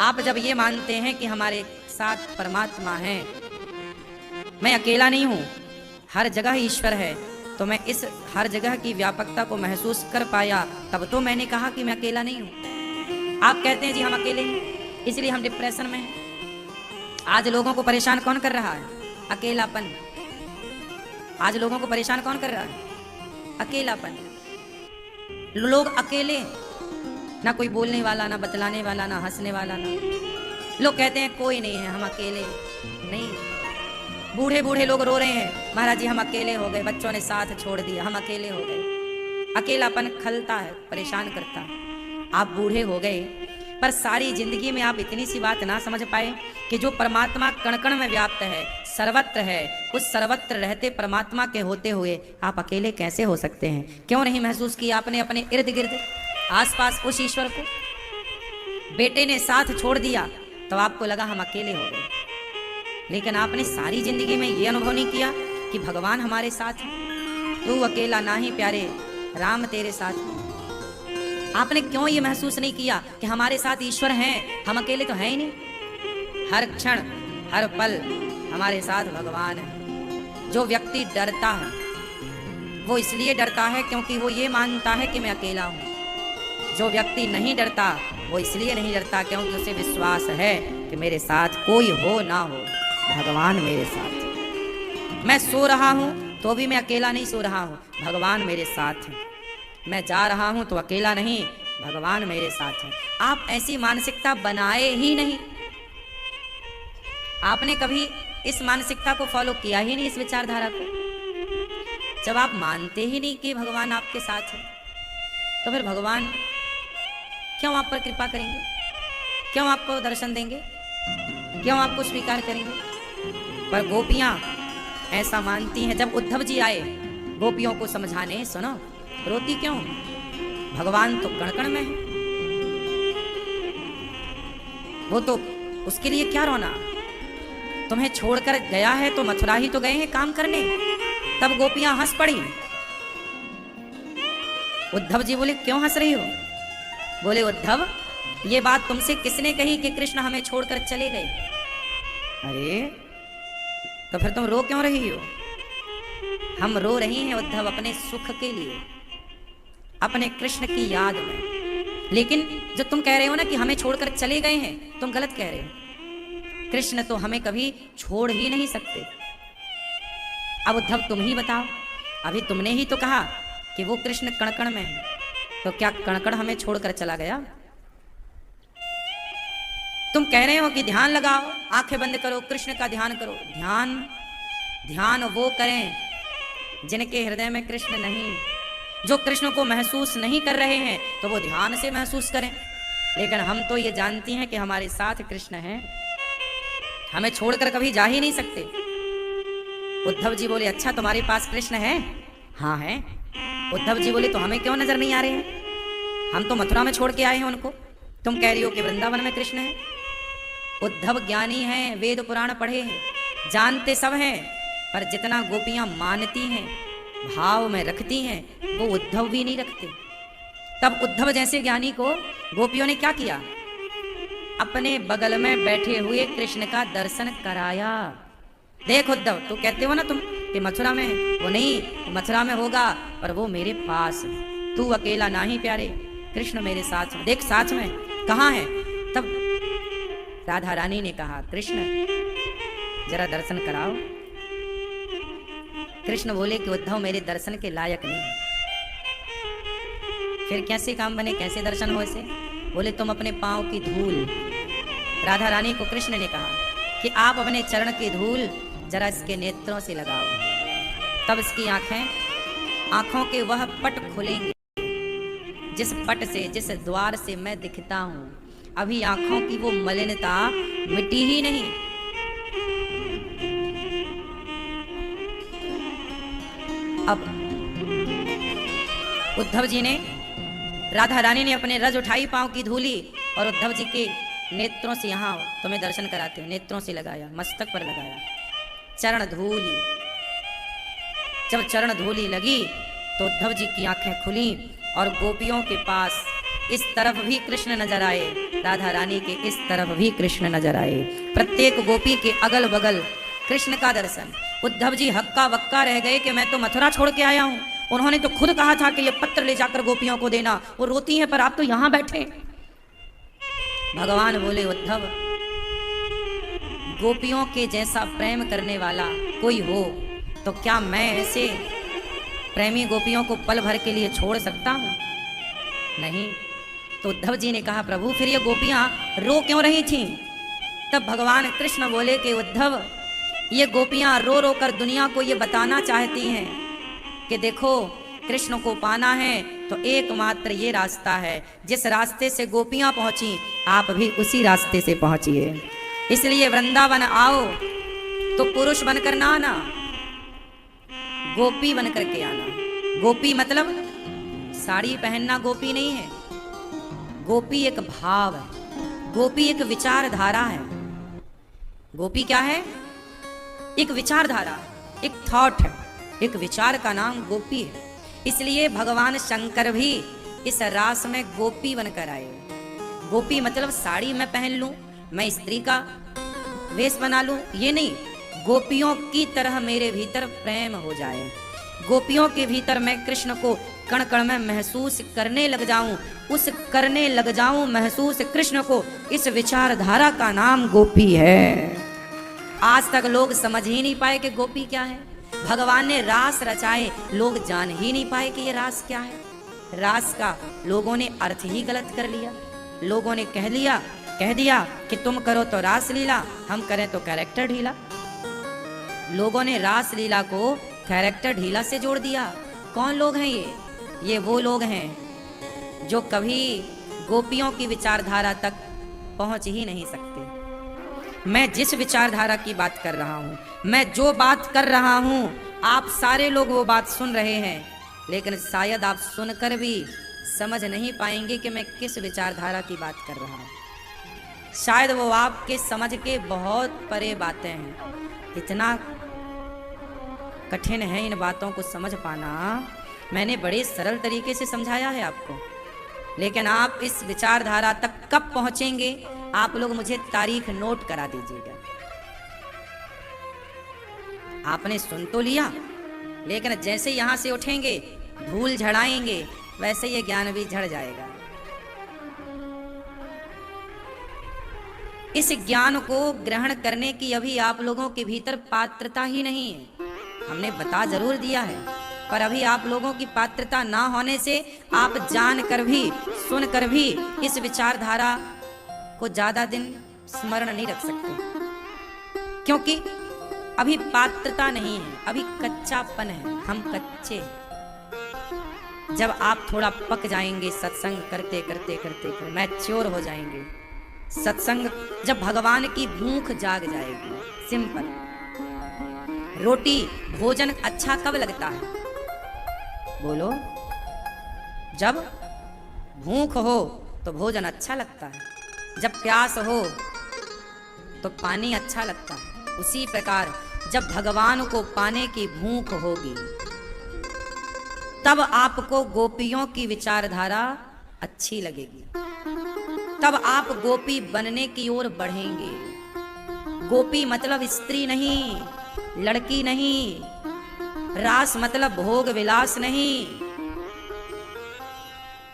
आप जब ये मानते हैं कि हमारे साथ परमात्मा है, मैं अकेला नहीं हूं, हर जगह ईश्वर है, तो मैं इस हर जगह की व्यापकता को महसूस कर पाया, तब तो मैंने कहा कि मैं अकेला नहीं हूं। आप कहते हैं जी हम अकेले हैं, इसलिए हम डिप्रेशन में हैं। आज लोगों को परेशान कौन कर रहा है? अकेलापन। आज लोगों को परेशान कौन कर रहा है? अकेलापन। लोग अकेले, ना कोई बोलने वाला, ना बतलाने वाला, ना हंसने वाला, ना। लोग कहते हैं कोई नहीं है, हम अकेले नहीं। बूढ़े बूढ़े लोग रो रहे हैं, महाराज जी हम अकेले हो गए, बच्चों ने साथ छोड़ दिया, हम अकेले हो गए। अकेलापन खलता है, परेशान करता है। आप बूढ़े हो गए, पर सारी जिंदगी में आप इतनी सी बात ना समझ पाए कि जो परमात्मा कण कण में व्याप्त है, सर्वत्र है, उस सर्वत्र रहते परमात्मा के होते हुए आप अकेले कैसे हो सकते हैं? क्यों नहीं महसूस किया आपने अपने इर्द गिर्द आसपास उस ईश्वर को? बेटे ने साथ छोड़ दिया तो आपको लगा हम अकेले हो गए, लेकिन आपने सारी जिंदगी में ये अनुभव नहीं किया कि भगवान हमारे साथ है। तू अकेला ना ही प्यारे, राम तेरे साथ है। आपने क्यों ये महसूस नहीं किया कि हमारे साथ ईश्वर हैं, हम अकेले तो हैं ही नहीं। हर क्षण हर पल हमारे साथ भगवान है। जो व्यक्ति डरता है वो इसलिए डरता है क्योंकि वो ये मानता है कि मैं अकेला हूँ। जो व्यक्ति नहीं डरता वो इसलिए नहीं डरता क्योंकि उसे विश्वास है कि मेरे साथ कोई हो ना हो, भगवान मेरे साथ। मैं सो रहा हूँ तो भी मैं अकेला नहीं सो रहा हूँ, भगवान मेरे साथ है। मैं जा रहा हूँ तो अकेला नहीं, भगवान मेरे साथ है। आप ऐसी मानसिकता बनाए ही नहीं। आपने कभी इस मानसिकता को फॉलो किया ही नहीं, इस विचारधारा को। जब आप मानते ही नहीं कि भगवान आपके साथ है, तो फिर भगवान क्यों आप पर कृपा करेंगे? क्यों आपको दर्शन देंगे? क्यों आपको स्वीकार करेंगे? पर गोपियां ऐसा मानती हैं। जब उद्धव जी आए गोपियों को समझाने, सुनो रोती क्यों? भगवान तो कण कण में है, वो तो, उसके लिए क्या रोना? तुम्हें छोड़कर गया है तो मथुरा ही तो गए हैं काम करने। तब गोपियां हंस पड़ी। उद्धव जी बोले क्यों हंस रही हो? बोले उद्धव ये बात तुमसे किसने कही कि कृष्ण हमें छोड़कर चले गए? अरे तो फिर तुम रो क्यों रही हो? हम रो रही हैं उद्धव अपने सुख के लिए, अपने कृष्ण की याद में। लेकिन जो तुम कह रहे हो ना कि हमें छोड़कर चले गए हैं, तुम गलत कह रहे हो। कृष्ण तो हमें कभी छोड़ ही नहीं सकते। अब उद्धव तुम ही बताओ, अभी तुमने ही तो कहा कि वो कृष्ण कण कण में है, तो क्या कण कण हमें छोड़कर चला गया? तुम कह रहे हो कि ध्यान लगाओ, आंखें बंद करो, कृष्ण का ध्यान करो। ध्यान वो करें जिनके हृदय में कृष्ण नहीं, जो कृष्ण को महसूस नहीं कर रहे हैं, तो वो ध्यान से महसूस करें। लेकिन हम तो ये जानती हैं कि हमारे साथ कृष्ण है, हमें छोड़कर कभी जा ही नहीं सकते। उद्धव जी बोले अच्छा तुम्हारे पास कृष्ण है? हाँ है। उद्धव जी बोले तो हमें क्यों नजर नहीं आ रहे हैं? हम तो मथुरा में छोड़ के आए हैं उनको, तुम कह रही हो कि वृंदावन में कृष्ण है। उद्धव ज्ञानी हैं, वेद पुराण पढ़े हैं, जानते सब हैं, पर जितना गोपियां मानती हैं, भाव में रखती हैं, वो उद्धव भी नहीं रखते। तब उद्धव जैसे ज्ञानी को गोपियों ने क्या किया? अपने बगल में बैठे हुए कृष्ण का दर्शन कराया। देख उद्धव, तू कहते हो ना तुम कि मथुरा में, वो नहीं, मथुरा में होगा पर वो मेरे पास है। तू अकेला ना ही प्यारे, कृष्ण मेरे साथ में। देख साथ में कहाँ है? तब राधा रानी ने कहा कृष्ण जरा दर्शन कराओ। कृष्ण बोले कि उद्धव मेरे दर्शन के लायक नहीं। फिर कैसे काम बने, कैसे दर्शन हो ऐसे? बोले तुम अपने पांव की धूल। राधा रानी को कृष्ण ने कहा कि आप अपने चरण की धूल जरा इसके नेत्रों से लगाओ। तब इसकी आंखों के वह पट खुलेंगे जिस पट से, जिस द्वार से मैं दिखता हूं। अभी आंखों की वो मलिनता मिटी ही नहीं। अब उद्धव जी ने, राधा रानी ने अपने रज उठाई पांव की धूली और उद्धव जी के नेत्रों से, यहाँ तुम्हें दर्शन कराते हैं, नेत्रों से लगाया, मस्तक पर लगाया चरण धूली। जब चरण धूली लगी तो उद्धव जी की आंखें खुली और गोपियों के पास इस तरफ भी कृष्ण नजर आए, राधा रानी के इस तरफ भी कृष्ण नजर आए, प्रत्येक गोपी के अगल बगल कृष्ण का दर्शन। उद्धव जी हक्का बक्का रह गए कि मैं तो मथुरा छोड़ के आया हूं, उन्होंने तो खुद कहा था कि ये पत्र ले जाकर गोपियों को देना, वो रोती हैं पर आप तो यहां बैठे। भगवान बोले, उद्धव, गोपियों के जैसा प्रेम करने वाला कोई हो तो क्या मैं ऐसे प्रेमी गोपियों को पल भर के लिए छोड़ सकता हूं? नहीं। तो उद्धव जी ने कहा, प्रभु फिर ये गोपियां रो क्यों रही थीं? तब भगवान कृष्ण बोले कि उद्धव, ये गोपियां रो रो कर दुनिया को ये बताना चाहती हैं कि देखो, कृष्ण को पाना है तो एकमात्र ये रास्ता है, जिस रास्ते से गोपियां पहुंची आप भी उसी रास्ते से पहुंचिए। इसलिए वृंदावन आओ तो पुरुष बनकर ना आना, गोपी बनकर के आना। गोपी मतलब साड़ी पहनना गोपी नहीं है, गोपी एक भाव है, गोपी एक विचारधारा है। गोपी क्या है? एक विचारधारा, एक थॉट है, एक विचार का नाम गोपी है। इसलिए भगवान शंकर भी इस रास में गोपी बनकर आए। गोपी मतलब साड़ी मैं पहन लूं, मैं स्त्री का वेश बना लूं, ये नहीं। गोपियों की तरह मेरे भीतर प्रेम हो जाए, गोपियों के भीतर मैं कृष्ण को कण कण में महसूस करने लग जाऊं, उस करने लग जाऊं महसूस कृष्ण को, इस विचारधारा का नाम गोपी है। आज तक लोग समझ ही नहीं पाए कि गोपी क्या है। भगवान ने रास रचाए, लोग जान ही नहीं पाए कि ये रास क्या है। रास का लोगों ने अर्थ ही गलत कर लिया। लोगों ने कह दिया कि तुम करो तो रास लीला, हम करें तो कैरेक्टर ढीला। लोगों ने रास लीला को कैरेक्टर ढीला से जोड़ दिया। कौन लोग हैं ये वो लोग हैं जो कभी गोपियों की विचारधारा तक पहुंच ही नहीं सकते। मैं जिस विचारधारा की बात कर रहा हूं, मैं जो बात कर रहा हूं, आप सारे लोग वो बात सुन रहे हैं, लेकिन शायद आप सुनकर भी समझ नहीं पाएंगे कि मैं किस विचारधारा की बात कर रहा हूं। शायद वो आपके समझ के बहुत परे बातें हैं। इतना कठिन है इन बातों को समझ पाना। मैंने बड़े सरल तरीके से समझाया है आपको, लेकिन आप इस विचारधारा तक कब पहुंचेंगे, आप लोग मुझे तारीख नोट करा दीजिएगा। आपने सुन तो लिया, लेकिन जैसे यहां से उठेंगे, धूल झड़ाएंगे, वैसे ये ज्ञान भी झड़ जाएगा। इस ज्ञान को ग्रहण करने की अभी आप लोगों के भीतर पात्रता ही नहीं है। हमने बता जरूर दिया है, पर अभी आप लोगों की पात्रता ना होने से आप जानकर भी, सुनकर भी इस विचारधारा को ज्यादा दिन स्मरण नहीं रख सकते, क्योंकि अभी पात्रता नहीं है, अभी कच्चापन है, हम कच्चे हैं। जब आप थोड़ा पक जाएंगे, सत्संग करते करते करते मैच्योर हो जाएंगे, सत्संग जब भगवान की भूख जाग जाएगी। सिंपल। रोटी भोजन अच्छा कब लगता है? बोलो। जब भूख हो तो भोजन अच्छा लगता है, जब प्यास हो तो पानी अच्छा लगता है। उसी प्रकार जब भगवान को पाने की भूख होगी, तब आपको गोपियों की विचारधारा अच्छी लगेगी, तब आप गोपी बनने की ओर बढ़ेंगे। गोपी मतलब स्त्री नहीं, लड़की नहीं, रास मतलब भोग विलास नहीं।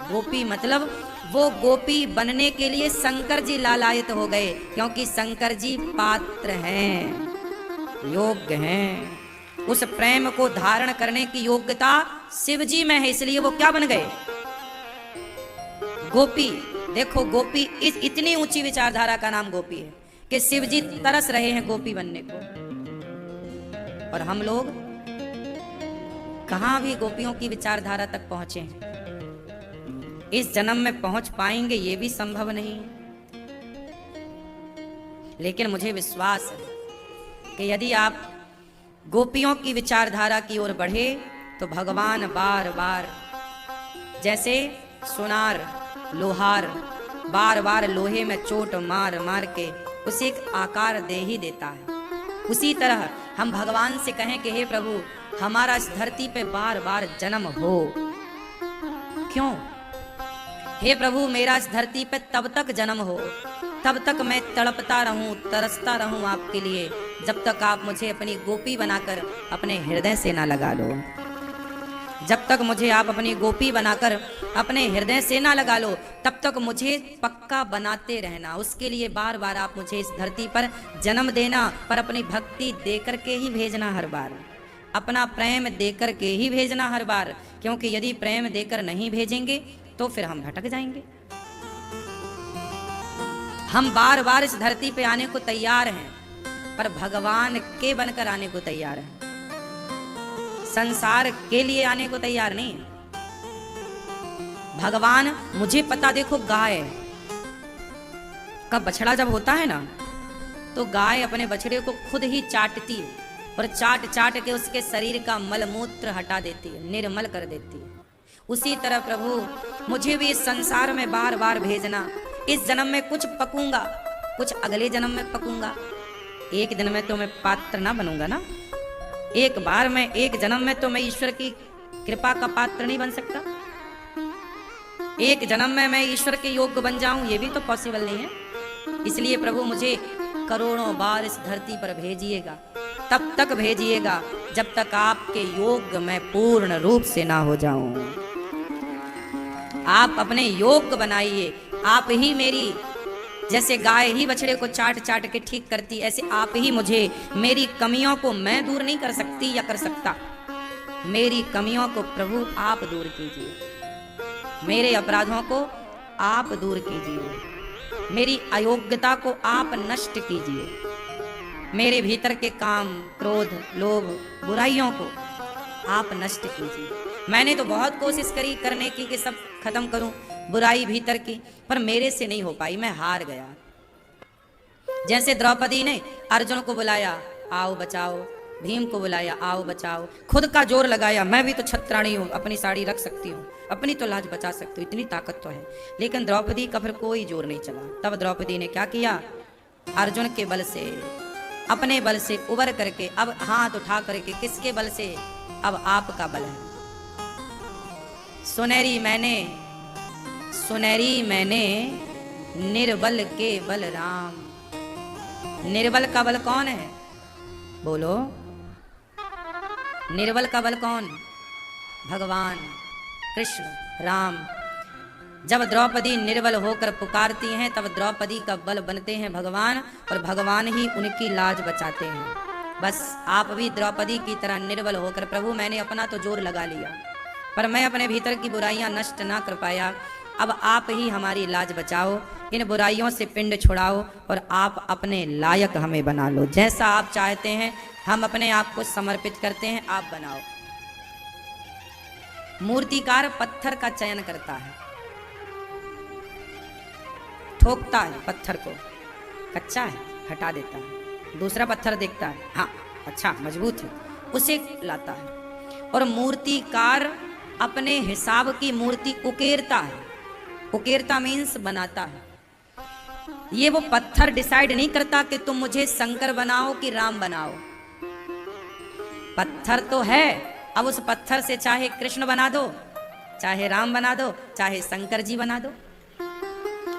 गोपी मतलब वो गोपी बनने के लिए शंकर जी लालायित हो गए, क्योंकि शंकर जी पात्र हैं, योग्य हैं। उस प्रेम को धारण करने की योग्यता शिव जी में है, इसलिए वो क्या बन गए? गोपी। देखो, गोपी इतनी ऊंची विचारधारा का नाम गोपी है कि शिव जी तरस रहे हैं गोपी बनने को, और हम लोग कहां भी गोपियों की विचारधारा तक पहुंचे हैं। इस जन्म में पहुंच पाएंगे ये भी संभव नहीं है, लेकिन मुझे विश्वास है कि यदि आप गोपियों की विचारधारा की ओर बढ़े तो भगवान बार बार जैसे सुनार लोहार बार बार लोहे में चोट मार मार के उसे एक आकार दे ही देता है, उसी तरह हम भगवान से कहें कि हे प्रभु हमारा इस धरती पे बार बार जन्म हो। क्यों? हे प्रभु मेरा इस धरती पे तब तक जन्म हो, तब तक मैं तड़पता रहूं, तरसता रहूं आपके लिए, जब तक आप मुझे अपनी गोपी बनाकर अपने हृदय से ना लगा लो। जब तक मुझे आप अपनी गोपी बनाकर अपने हृदय से ना लगा लो, तब तक मुझे पक्का बनाते रहना। उसके लिए बार बार आप मुझे इस धरती पर जन्म देना, पर अपनी भक्ति देकर के ही भेजना हर बार, अपना प्रेम देकर के ही भेजना हर बार, क्योंकि यदि प्रेम देकर नहीं भेजेंगे तो फिर हम भटक जाएंगे। हम बार बार इस धरती पे आने को तैयार हैं, पर भगवान के बनकर आने को तैयार हैं, संसार के लिए आने को तैयार नहीं। भगवान मुझे पता, देखो गाय का बछड़ा जब होता है ना, तो गाय अपने बछड़े को खुद ही चाटती है और चाट चाट के उसके शरीर का मलमूत्र हटा देती है, निर्मल कर देती है। उसी तरह प्रभु मुझे भी इस संसार में बार बार भेजना। इस जन्म में कुछ पकूंगा, कुछ अगले जन्म में पकूंगा। एक दिन में तो मैं पात्र ना बनूंगा ना, एक बार में एक जन्म में तो मैं ईश्वर की कृपा का पात्र नहीं बन सकता। एक जन्म में मैं ईश्वर के योग्य बन जाऊं, ये भी तो पॉसिबल नहीं है। इसलिए प्रभु मुझे करोड़ों बार इस धरती पर भेजिएगा, तब तक भेजिएगा जब तक आपके योग्य मैं पूर्ण रूप से ना हो जाऊं। आप अपने योग्य बनाइए। आप ही मेरी, जैसे गाय ही बछड़े को चाट चाट के ठीक करती, ऐसे आप ही मुझे, मेरी कमियों को मैं दूर नहीं कर सकती या कर सकता। मेरी कमियों को प्रभु आप दूर कीजिए, मेरे अपराधों को आप दूर कीजिए, मेरी अयोग्यता को आप नष्ट कीजिए, मेरे भीतर के काम, क्रोध, लोभ, बुराइयों को आप नष्ट कीजिए। मैंने तो बहुत कोशिश करी करने की कि सब खत्म करूं बुराई भीतर की, पर मेरे से नहीं हो पाई, मैं हार गया। जैसे द्रौपदी ने अर्जुन को बुलाया आओ बचाओ, भीम को बुलाया आओ बचाओ, खुद का जोर लगाया, मैं भी तो छत्राणी हूं, अपनी साड़ी रख सकती हूँ, अपनी तो लाज बचा सकती हूँ, इतनी ताकत तो है। लेकिन द्रौपदी का फिर कोई जोर नहीं चला। तब द्रौपदी ने क्या किया? अर्जुन के बल से, अपने बल से उबर करके, अब हाथ उठा करके, किसके बल से? अब आपका बल है। सुनहरी मैंने निर्बल के बल राम। निर्बल का बल कौन है? बोलो, निर्बल का बल कौन? भगवान कृष्ण राम। जब द्रौपदी निर्बल होकर पुकारती हैं, तब द्रौपदी का बल बनते हैं भगवान, और भगवान ही उनकी लाज बचाते हैं। बस आप भी द्रौपदी की तरह निर्बल होकर, प्रभु मैंने अपना तो जोर लगा लिया, पर मैं अपने भीतर की बुराइयां नष्ट ना कर पाया, अब आप ही हमारी लाज बचाओ, इन बुराइयों से पिंड छुड़ाओ और आप अपने लायक हमें बना लो। जैसा आप चाहते हैं हम अपने आप को समर्पित करते हैं, आप बनाओ। मूर्तिकार पत्थर का चयन करता है, ठोकता है पत्थर को, कच्चा है हटा देता है, दूसरा पत्थर देखता है, हाँ अच्छा मजबूत है, उसे लाता है। और मूर्तिकार अपने हिसाब की मूर्ति उकेरता है। उकेरता मीन्स बनाता है। ये वो पत्थर डिसाइड नहीं करता कि तुम मुझे शंकर बनाओ कि राम बनाओ। पत्थर तो है, अब उस पत्थर से चाहे कृष्ण बना दो, चाहे राम बना दो, चाहे शंकर जी बना दो।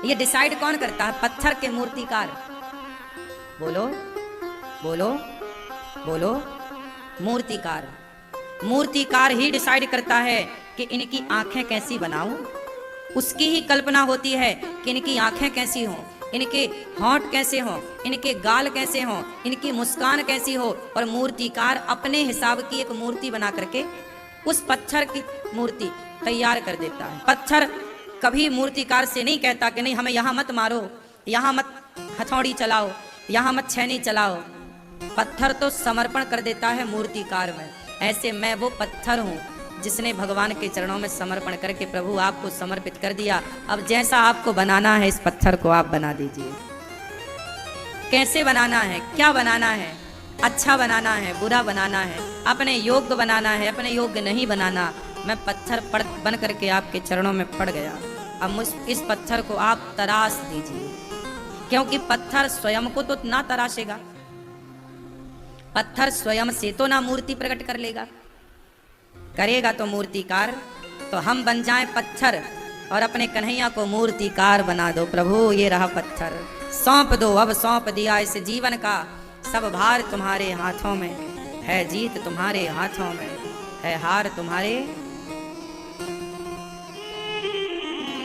ये डिसाइड कौन करता है? पत्थर के मूर्तिकार। बोलो बोलो बोलो, मूर्तिकार। मूर्तिकार ही डिसाइड करता है कि इनकी आंखें कैसी बनाऊं। उसकी ही कल्पना होती है कि इनकी आंखें कैसी हों, इनके होंठ कैसे हों, इनके गाल कैसे हों, इनकी मुस्कान कैसी हो, और मूर्तिकार अपने हिसाब की एक मूर्ति बना करके उस पत्थर की मूर्ति तैयार कर देता है। पत्थर कभी मूर्तिकार से नहीं कहता कि नहीं हमें यहाँ मत मारो, यहाँ मत हथौड़ी चलाओ, यहाँ मत छैनी चलाओ। पत्थर तो समर्पण कर देता है मूर्तिकार में। ऐसे मैं वो पत्थर हूँ जिसने भगवान के चरणों में समर्पण करके प्रभु आपको समर्पित कर दिया। अब जैसा आपको बनाना है इस पत्थर को आप बना दीजिए। कैसे बनाना है, क्या बनाना है, अच्छा बनाना है, बुरा बनाना है, अपने योग्य बनाना है, अपने योग्य नहीं बनाना। मैं पत्थर बन करके आपके चरणों में पड़ गया। अब इस पत्थर को आप तराश दीजिए, क्योंकि पत्थर स्वयं को तो ना तराशेगा, पत्थर स्वयं से तो ना मूर्ति प्रकट कर लेगा, करेगा तो मूर्तिकार। तो हम बन जाएं पत्थर और अपने कन्हैया को मूर्तिकार बना दो। प्रभु ये रहा पत्थर, सौंप दो, अब सौंप दिया इस जीवन का सब भार तुम्हारे हाथों में है, जीत तुम्हारे हाथों में है, हार तुम्हारे।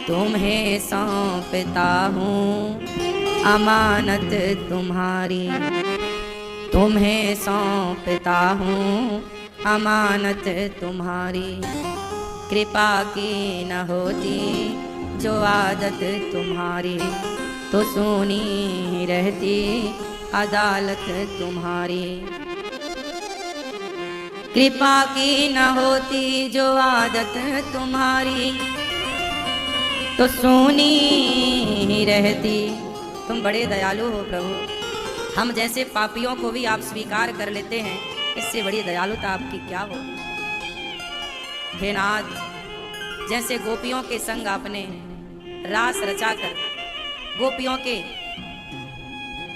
तुम्हें सौंपता हूँ अमानत तुम्हारी, तुम्हें सौंपता हूँ अमानत तुम्हारी। कृपा की न होती जो आदत तुम्हारी, तो सुनी रहती अदालत तुम्हारी। कृपा की न होती जो आदत तुम्हारी, तो सुनी रहती। तुम बड़े दयालु हो प्रभु, हम जैसे पापियों को भी आप स्वीकार कर लेते हैं, इससे बड़ी दयालुता आपकी क्या हो। हे नाथ, जैसे गोपियों के संग आपने रास रचाकर गोपियों के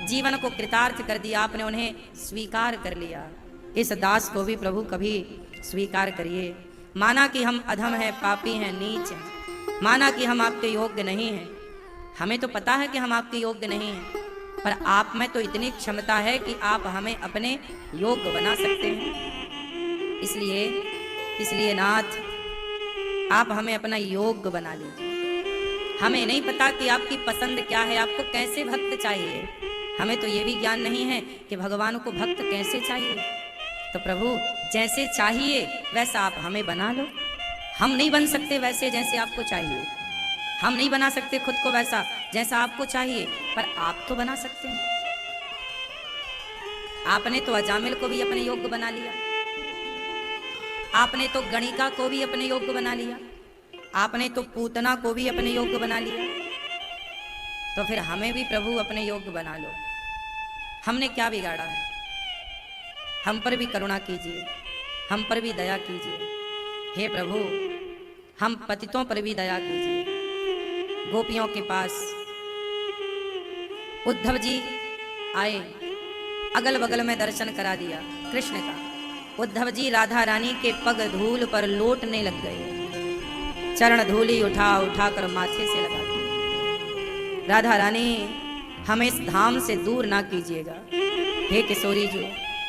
जीवन को कृतार्थ कर दिया, आपने उन्हें स्वीकार कर लिया। इस दास को भी प्रभु कभी स्वीकार करिए। माना कि हम अधम हैं, पापी हैं, नीच हैं, माना कि हम आपके योग्य नहीं हैं, हमें तो पता है कि हम आपके योग्य नहीं हैं, पर आप में तो इतनी क्षमता है कि आप हमें अपने योग्य बना सकते हैं। इसलिए नाथ, आप हमें अपना योग्य बना लीजिए। हमें नहीं पता कि आपकी पसंद क्या है, आपको कैसे भक्त चाहिए, हमें तो ये भी ज्ञान नहीं है कि भगवान को भक्त कैसे चाहिए। तो प्रभु जैसे चाहिए वैसा आप हमें बना लो। हम नहीं बन सकते वैसे जैसे आपको चाहिए, हम नहीं बना सकते खुद को वैसा जैसा आपको चाहिए, पर आप तो बना सकते हैं। आपने तो अजामिल को भी अपने योग्य बना लिया, आपने तो गणिका को भी अपने योग्य बना लिया, आपने तो पूतना को भी अपने योग्य बना लिया, तो फिर हमें भी प्रभु अपने योग्य बना लो। हमने क्या बिगाड़ा है, हम पर भी करुणा कीजिए, हम पर भी दया कीजिए। हे प्रभु, हम पतितों पर भी दया कीजिए। गोपियों के पास उद्धव जी आए, अगल बगल में दर्शन करा दिया कृष्ण का। उद्धव जी राधा रानी के पग धूल पर लोटने लग गए, चरण धूली उठा उठा कर माथे से लगा दी। राधा रानी, हमें इस धाम से दूर ना कीजिएगा, हे किशोरी जी,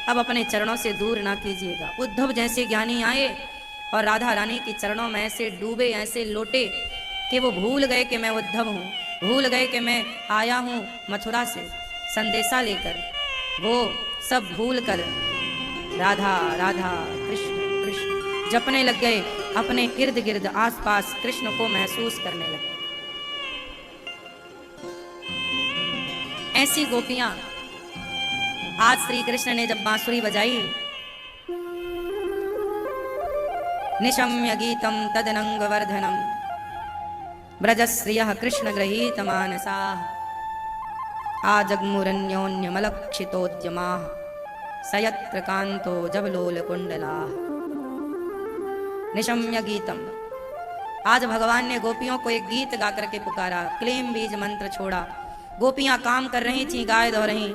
अब अपने चरणों से दूर ना कीजिएगा। उद्धव जैसे ज्ञानी आए और राधा रानी के चरणों में ऐसे डूबे, ऐसे लोटे कि वो भूल गए कि मैं उद्धव हूँ, भूल गए कि मैं आया हूँ मथुरा से संदेशा लेकर। वो सब भूल कर राधा राधा कृष्ण कृष्ण जपने लग गए, अपने इर्द गिर्द आसपास कृष्ण को महसूस करने लगे। ऐसी गोपियां आज श्री कृष्ण ने जब बांसुरी बजाई, निशम्य गीतम तदनंग वर्धनम ब्रजश्रियः कृष्ण गृहीत मानसा आजग्मुरन्योन्यमलक्षितोद्यमाः सयत्र कांतो जबलोल कुंडलाः। निशम्य गीतम, आज भगवान ने गोपियों को एक गीत गा करके पुकारा, क्लीम बीज मंत्र छोड़ा। गोपियां काम कर रही थी, गाय धो रही,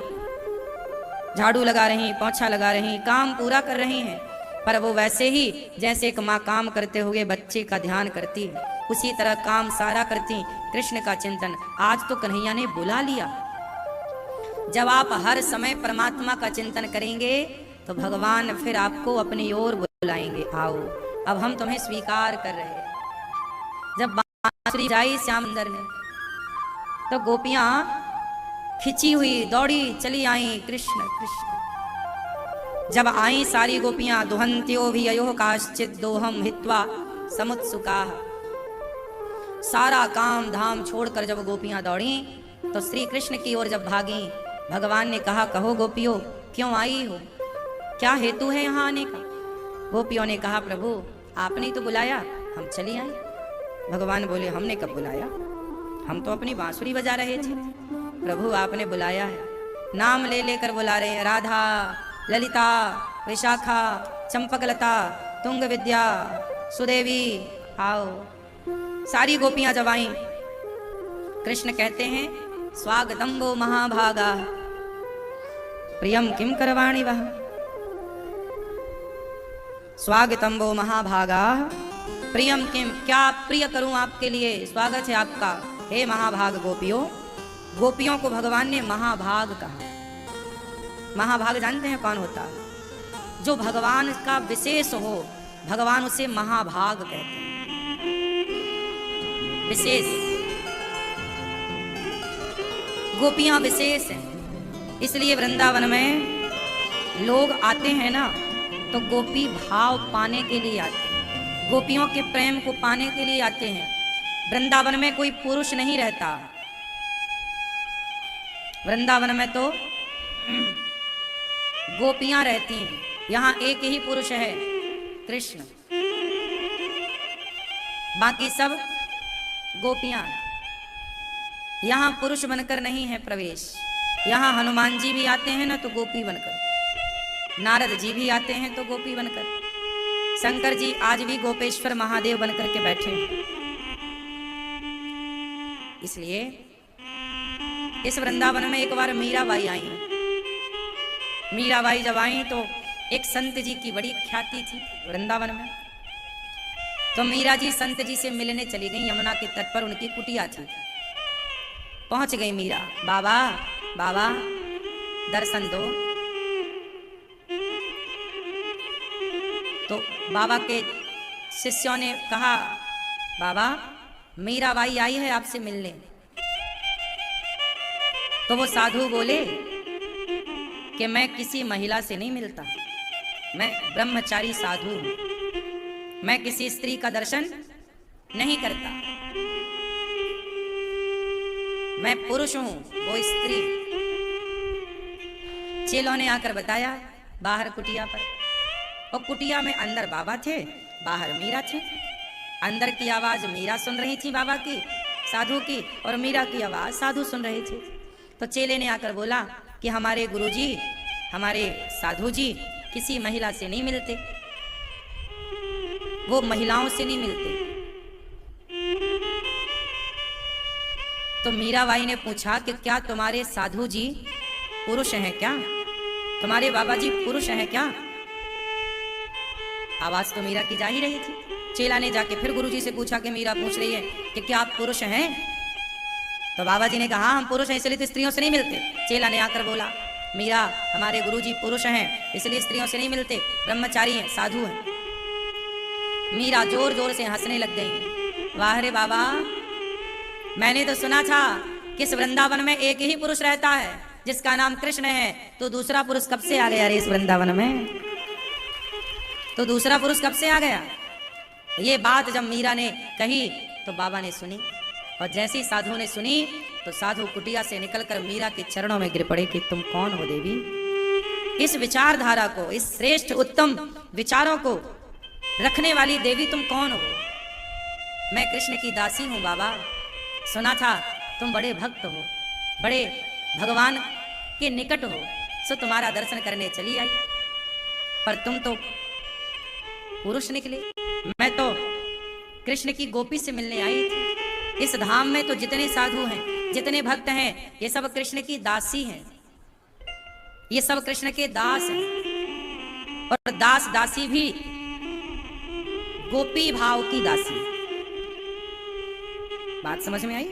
झाड़ू लगा रही, पोछा लगा रही, काम पूरा कर रही हैं, पर वो वैसे ही जैसे एक माँ काम करते हुए बच्चे का ध्यान करती, उसी तरह काम सारा करती, कृष्ण का चिंतन। आज तो कन्हैया ने बुला लिया। जब आप हर समय परमात्मा का चिंतन करेंगे तो भगवान फिर आपको अपनी ओर बुलाएंगे, आओ अब हम तुम्हें स्वीकार कर रहे हैं। जब बांसुरी जाई श्याम सुंदर ने, तो गोपियां खिंची हुई दौड़ी चली आई, कृष्ण कृष्ण। जब आई सारी गोपियां, दुहंत्यो भी अयो काश्चित दोहम हित्वा समुत्सुका। सारा काम धाम छोड़कर जब गोपियां दौड़ी तो श्री कृष्ण की ओर जब भागी, भगवान ने कहा, कहो गोपियों क्यों आई हो, क्या हेतु है यहाँ आने का। गोपियों ने कहा, प्रभु आपने तो बुलाया, हम चली आई। भगवान बोले, हमने कब बुलाया, हम तो अपनी बांसुरी बजा रहे थे। प्रभु आपने बुलाया है, नाम ले लेकर बुला रहे हैं, राधा ललिता, विशाखा, चंपकलता, तुंग विद्या, सुदेवी, आओ। सारी गोपियां जब आईं, कृष्ण कहते हैं स्वागतम वो महाभागा प्रियम किम करवाणी वह। स्वागतम वो महाभागा प्रियम किम, क्या प्रिय करूं आपके लिए, स्वागत है आपका हे महाभाग गोपियों। गोपियों को भगवान ने महाभाग कहा। महाभाग जानते हैं कौन होता है? जो भगवान का विशेष हो, भगवान उसे महाभाग कहते हैं। विशेष, गोपियां विशेष हैं। इसलिए वृंदावन में लोग आते हैं ना, तो गोपी भाव पाने के लिए आते हैं, गोपियों के प्रेम को पाने के लिए आते हैं। वृंदावन में कोई पुरुष नहीं रहता। वृंदावन में तो गोपियां रहती हैं। यहां एक ही पुरुष है, कृष्ण, बाकी सब गोपियां। यहां पुरुष बनकर नहीं है प्रवेश। यहां हनुमान जी भी आते हैं ना तो गोपी बनकर, नारद जी भी आते हैं तो गोपी बनकर, शंकर जी आज भी गोपेश्वर महादेव बनकर के बैठे हैं। इसलिए इस वृंदावन में एक बार मीराबाई आई। मीराबाई जब आई तो एक संत जी की बड़ी ख्याति थी वृंदावन में। तो मीरा जी संत जी से मिलने चली गई। यमुना के तट पर उनकी कुटिया थी। पहुंच गई मीरा, बाबा बाबा दर्शन दो। तो बाबा के शिष्यों ने कहा, बाबा मीराबाई आई है आपसे मिलने। तो वो साधु बोले कि मैं किसी महिला से नहीं मिलता, मैं ब्रह्मचारी साधु हूं, मैं किसी स्त्री का दर्शन नहीं करता, मैं पुरुष हूं, वो स्त्री। चेलों ने आकर बताया बाहर कुटिया पर, और कुटिया में अंदर बाबा थे, बाहर मीरा थे। अंदर की आवाज मीरा सुन रही थी बाबा की, साधु की, और मीरा की आवाज साधु सुन रही थी। तो चेले ने आकर बोला कि हमारे गुरुजी, हमारे साधु जी किसी महिला से नहीं मिलते, वो महिलाओं से नहीं मिलते। तो मीराबाई ने पूछा कि क्या तुम्हारे साधु जी पुरुष हैं क्या, तुम्हारे बाबा जी पुरुष हैं क्या? आवाज तो मीरा की जा ही रही थी। चेला ने जाके फिर गुरुजी से पूछा कि मीरा पूछ रही है कि क्या आप पुरुष हैं? तो बाबा जी ने कहा हम पुरुष हैं इसलिए तो स्त्रियों से नहीं मिलते। चेला ने आकर बोला मीरा हमारे गुरुजी पुरुष हैं इसलिए स्त्रियों से नहीं मिलते, ब्रह्मचारी हैं, साधु हैं। मीरा जोर जोर से हंसने लग गई। वाह रे बाबा, मैंने तो सुना था कि इस वृंदावन में एक ही पुरुष रहता है जिसका नाम कृष्ण है, तो दूसरा पुरुष कब से आ गया रे इस वृंदावन में? तो दूसरा पुरुष कब से आ गया? ये बात जब मीरा ने कही तो बाबा ने सुनी, और जैसी साधु ने सुनी तो साधु कुटिया से निकलकर मीरा के चरणों में गिर पड़े कि तुम कौन हो देवी? इस विचारधारा को, इस श्रेष्ठ उत्तम विचारों को रखने वाली देवी तुम कौन हो? मैं कृष्ण की दासी हूं बाबा। सुना था तुम बड़े भक्त हो, बड़े भगवान के निकट हो, सो तुम्हारा दर्शन करने चली आई, पर तुम तो पुरुष निकले। मैं तो कृष्ण की गोपी से मिलने आई थी। इस धाम में तो जितने साधु हैं, जितने भक्त हैं, ये सब कृष्ण की दासी हैं, ये सब कृष्ण के दास हैं, और दास दासी भी गोपी भाव की दासी। बात समझ में आई?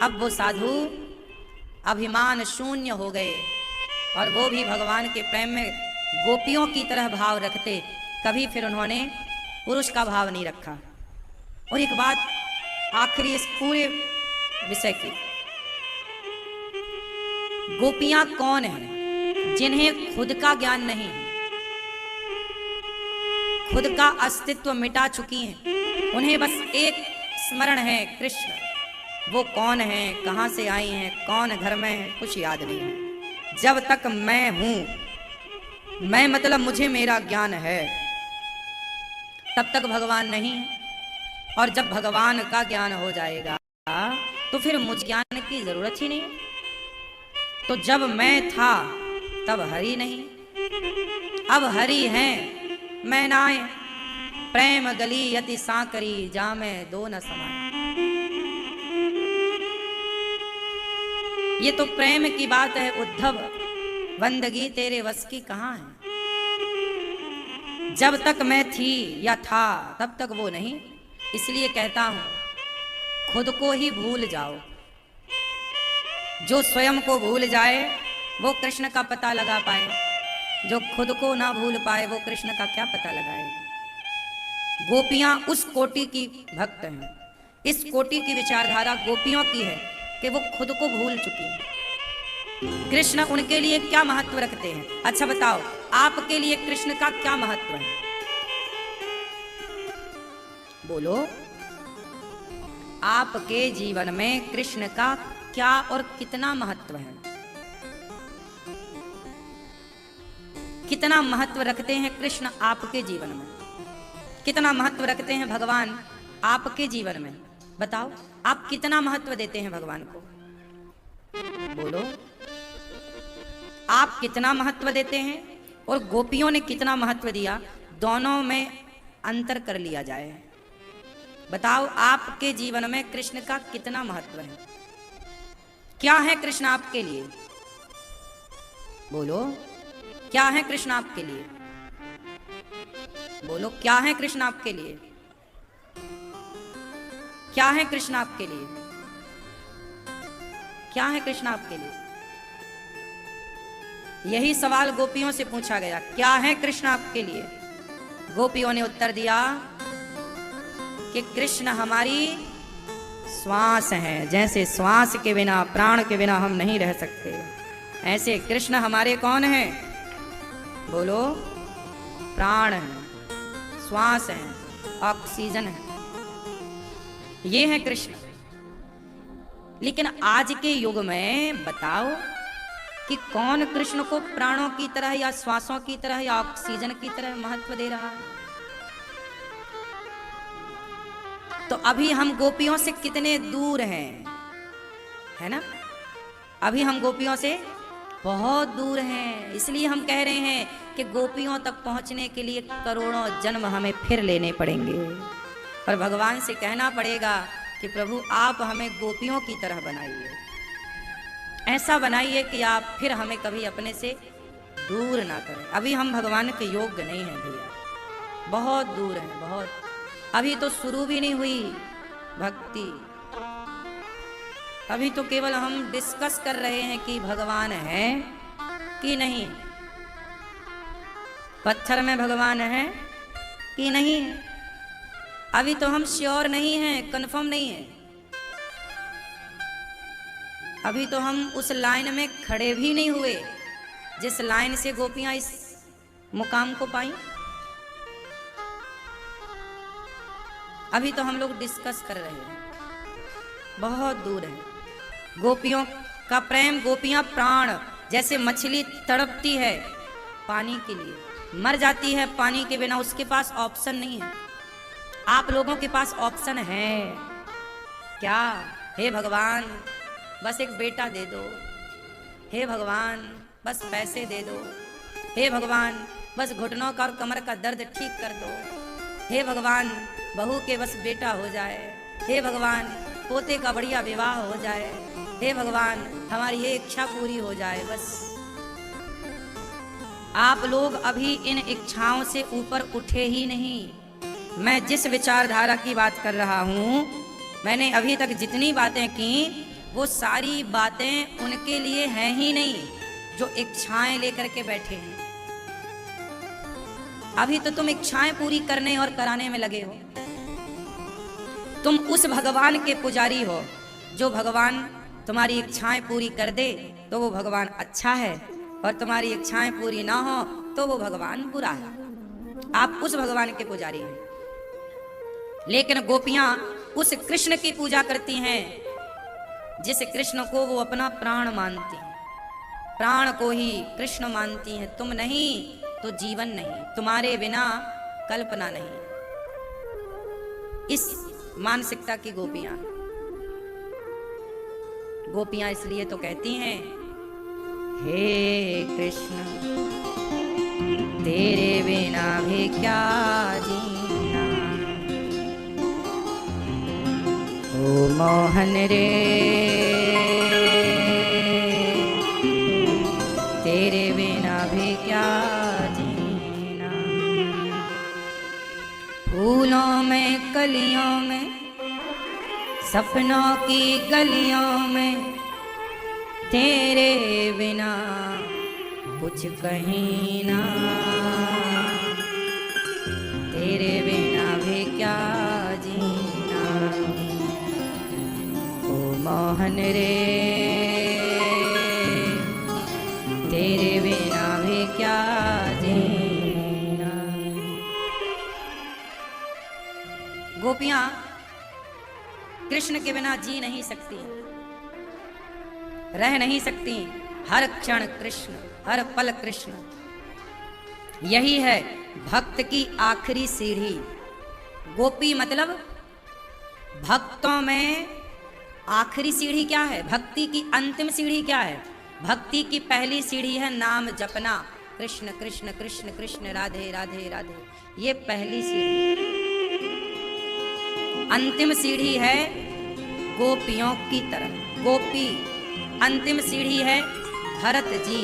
अब वो साधु अभिमान शून्य हो गए, और वो भी भगवान के प्रेम में गोपियों की तरह भाव रखते। कभी फिर उन्होंने पुरुष का भाव नहीं रखा। और एक बात आखिरी इस पूरे विषय की, गोपियां कौन हैं जिन्हें खुद का ज्ञान नहीं, खुद का अस्तित्व मिटा चुकी हैं, उन्हें बस एक स्मरण है कृष्ण। वो कौन है, कहां से आई हैं, कौन घर में है, कुछ याद नहीं है। जब तक मैं हूं, मैं मतलब मुझे मेरा ज्ञान है, तब तक भगवान नहीं है। और जब भगवान का ज्ञान हो जाएगा तो फिर मुझ ज्ञान की जरूरत ही नहीं है। तो जब मैं था तब हरि नहीं। अब हरि हैं मैं नाय, प्रेम गली यति सांकरी, जामे दो न समाए। ये तो प्रेम की बात है उद्धव, बंदगी तेरे वश की कहाँ है। जब तक मैं थी या था तब तक वो नहीं, इसलिए कहता हूं खुद को ही भूल जाओ। जो स्वयं को भूल जाए वो कृष्ण का पता लगा पाए, जो खुद को ना भूल पाए वो कृष्ण का क्या पता लगाए। गोपियां उस कोटि की भक्त हैं, इस कोटि की विचारधारा गोपियों की है कि वो खुद को भूल चुकी हैं। कृष्ण उनके लिए क्या महत्व रखते हैं। अच्छा बताओ, आपके लिए कृष्ण का क्या महत्व है? बोलो, आपके जीवन में कृष्ण का क्या और कितना महत्व है? कितना महत्व रखते हैं कृष्ण आपके जीवन में? कितना महत्व रखते हैं भगवान आपके जीवन में? बताओ, आप कितना महत्व देते हैं भगवान को? बोलो, आप कितना महत्व देते हैं और गोपियों ने कितना महत्व दिया, दोनों में अंतर कर लिया जाए। बताओ, आपके जीवन में कृष्ण का कितना महत्व है? क्या है कृष्ण आपके लिए? बोलो, क्या है कृष्ण आपके लिए? बोलो, क्या है कृष्ण आपके लिए? क्या है कृष्ण आपके लिए? क्या है कृष्ण आपके लिए? यही सवाल गोपियों से पूछा गया, क्या है कृष्ण आपके लिए? गोपियों ने उत्तर दिया कि कृष्ण हमारी श्वास है। जैसे श्वास के बिना, प्राण के बिना हम नहीं रह सकते, ऐसे कृष्ण हमारे कौन है? बोलो, प्राण है, श्वास है, ऑक्सीजन है, ये है कृष्ण। लेकिन आज के युग में बताओ कि कौन कृष्ण को प्राणों की तरह या श्वासों की तरह या ऑक्सीजन की तरह महत्व दे रहा है? तो अभी हम गोपियों से कितने दूर हैं, है ना? अभी हम गोपियों से बहुत दूर हैं। इसलिए हम कह रहे हैं कि गोपियों तक पहुंचने के लिए करोड़ों जन्म हमें फिर लेने पड़ेंगे और भगवान से कहना पड़ेगा कि प्रभु आप हमें गोपियों की तरह बनाइए, ऐसा बनाइए कि आप फिर हमें कभी अपने से दूर ना करें। अभी हम भगवान के योग्य नहीं हैं भैया, बहुत दूर हैं, बहुत। अभी तो शुरू भी नहीं हुई भक्ति, अभी तो केवल हम डिस्कस कर रहे हैं कि भगवान है कि नहीं, पत्थर में भगवान है कि नहीं। अभी तो हम श्योर नहीं हैं, कंफर्म नहीं है। अभी तो हम उस लाइन में खड़े भी नहीं हुए जिस लाइन से गोपियां इस मुकाम को पाई। अभी तो हम लोग डिस्कस कर रहे हैं, बहुत दूर है। गोपियों का प्रेम, गोपियां प्राण, जैसे मछली तड़पती है पानी के लिए, मर जाती है पानी के बिना, उसके पास ऑप्शन नहीं है। आप लोगों के पास ऑप्शन है क्या? हे भगवान बस एक बेटा दे दो, हे भगवान बस पैसे दे दो, हे भगवान बस घुटनों का और कमर का दर्द ठीक कर दो, हे भगवान बहू के बस बेटा हो जाए, हे भगवान पोते का बढ़िया विवाह हो जाए, हे भगवान हमारी ये इच्छा पूरी हो जाए। बस आप लोग अभी इन इच्छाओं से ऊपर उठे ही नहीं। मैं जिस विचारधारा की बात कर रहा हूं, मैंने अभी तक जितनी बातें की वो सारी बातें उनके लिए हैं ही नहीं जो इच्छाएं लेकर के बैठे हैं। अभी तो तुम इच्छाएं पूरी करने और कराने में लगे हो। तुम उस भगवान के पुजारी हो, जो भगवान तुम्हारी इच्छाएं पूरी कर दे तो वो भगवान अच्छा है, और तुम्हारी इच्छाएं पूरी ना हो तो वो भगवान बुरा है। आप उस भगवान के पुजारी हैं। लेकिन गोपियां उस कृष्ण की पूजा करती हैं जिस कृष्ण को वो अपना प्राण मानती हैं, प्राण को ही कृष्ण मानती हैं। तुम नहीं तो जीवन नहीं, तुम्हारे बिना कल्पना नहीं। इस मानसिकता की गोपियां इसलिए तो कहती हैं हे कृष्ण तेरे बिना भी क्या जीना। ओ मोहन रे तेरे बिना भी क्या जीना। फूलों में कलियों में सपनों की गलियों में तेरे बिना कुछ कहीं ना। तेरे बिना भी क्या जीना। ओ मोहन रे तेरे बिना भी क्या जीना। गोपियां कृष्ण के बिना जी नहीं सकती, रह नहीं सकती। हर क्षण कृष्ण, हर पल कृष्ण। यही है भक्त की आखिरी सीढ़ी। गोपी मतलब भक्तों में आखिरी सीढ़ी क्या है? भक्ति की अंतिम सीढ़ी क्या है? भक्ति की पहली सीढ़ी है नाम जपना, कृष्ण कृष्ण कृष्ण कृष्ण राधे राधे राधे। ये पहली सीढ़ी। अंतिम सीढ़ी है गोपियों की तरफ। गोपी अंतिम सीढ़ी है भरत जी।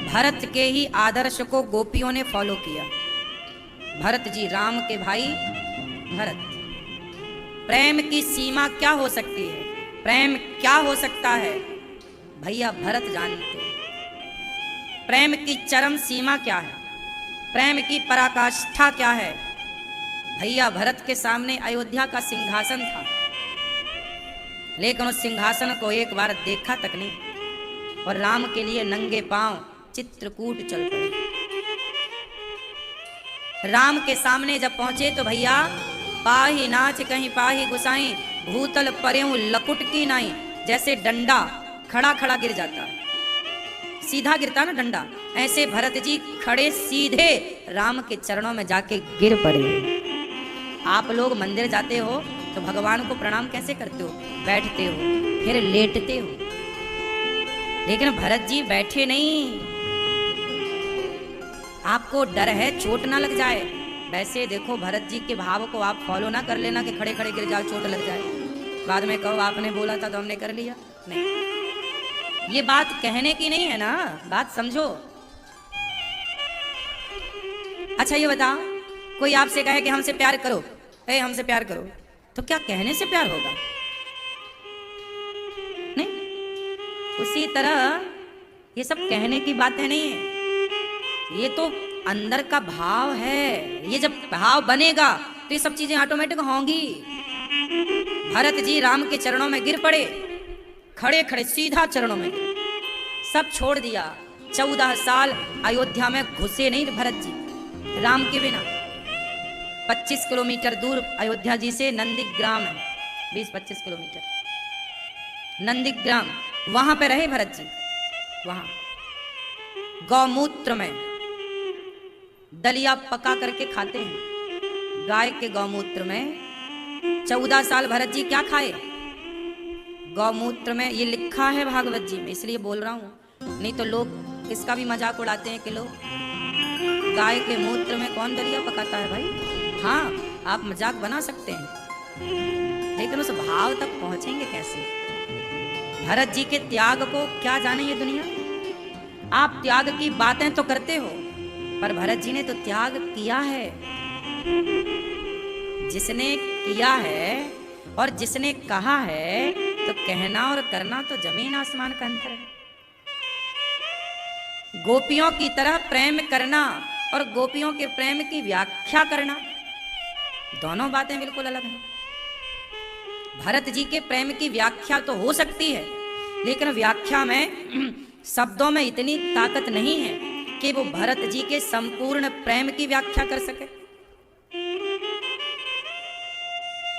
भरत के ही आदर्श को गोपियों ने फॉलो किया। भरत जी, राम के भाई भरत। प्रेम की सीमा क्या हो सकती है? प्रेम क्या हो सकता है? भैया भरत जानते। प्रेम की चरम सीमा क्या है? प्रेम की पराकाष्ठा क्या है? भैया भरत के सामने अयोध्या का सिंहासन था, लेकिन उस सिंहासन को एक बार देखा तक नहीं। और राम के लिए नंगे पांव चित्रकूट चल पड़े। राम के सामने जब पहुंचे तो भैया पाही नाच कहीं पाही गुसाई, भूतल परेऊ लकुट की नाई। जैसे डंडा खड़ा खड़ा गिर जाता है, सीधा गिरता ना डंडा, ऐसे भरत जी खड़े सीधे राम के चरणों में जाके गिर पड़े। आप लोग मंदिर जाते हो तो भगवान को प्रणाम कैसे करते हो? बैठते हो, फिर लेटते हो। लेकिन भरत जी बैठे नहीं। आपको डर है चोट ना लग जाए। वैसे देखो भरत जी के भाव को आप फॉलो ना कर लेना कि खड़े खड़े गिर जाओ चोट लग जाए, बाद में कहो आपने बोला था तो हमने कर लिया। नहीं, ये बात कहने की नहीं है ना, बात समझो। अच्छा ये बताओ, कोई आपसे कहे कि हमसे प्यार करो, हमसे प्यार करो, तो क्या कहने से प्यार होगा? नहीं। उसी तरह ये सब कहने की बातें नहीं है, ये तो अंदर का भाव है। ये जब भाव बनेगा तो ये सब चीजें ऑटोमेटिक होंगी। भरत जी राम के चरणों में गिर पड़े, खड़े खड़े सीधा चरणों में गिर, सब छोड़ दिया। 14 साल अयोध्या में घुसे नहीं भरत जी राम के बिना। 25 किलोमीटर दूर अयोध्या जी से नंदीग्राम है, 20-25 किलोमीटर नंदीग्राम, वहां पे रहे भरत जी। वहां गौमूत्र में दलिया पका करके खाते हैं, गाय के गौमूत्र में। 14 साल भरत जी क्या खाए? गौमूत्र में। ये लिखा है भागवत जी में, इसलिए बोल रहा हूं, नहीं तो लोग इसका भी मजाक उड़ाते हैं कि लोग गाय के मूत्र में कौन दलिया पकाता है भाई। हाँ, आप मजाक बना सकते हैं, लेकिन उस भाव तक पहुंचेंगे कैसे? भरत जी के त्याग को क्या जाने ये दुनिया। आप त्याग की बातें तो करते हो, पर भरत जी ने तो त्याग किया है। जिसने किया है और जिसने कहा है, तो कहना और करना तो जमीन आसमान का अंतर है। गोपियों की तरह प्रेम करना और गोपियों के प्रेम की व्याख्या करना, दोनों बातें बिल्कुल अलग हैं। भरत जी के प्रेम की व्याख्या तो हो सकती है, लेकिन व्याख्या में शब्दों में इतनी ताकत नहीं है कि वो भरत जी के संपूर्ण प्रेम की व्याख्या कर सके।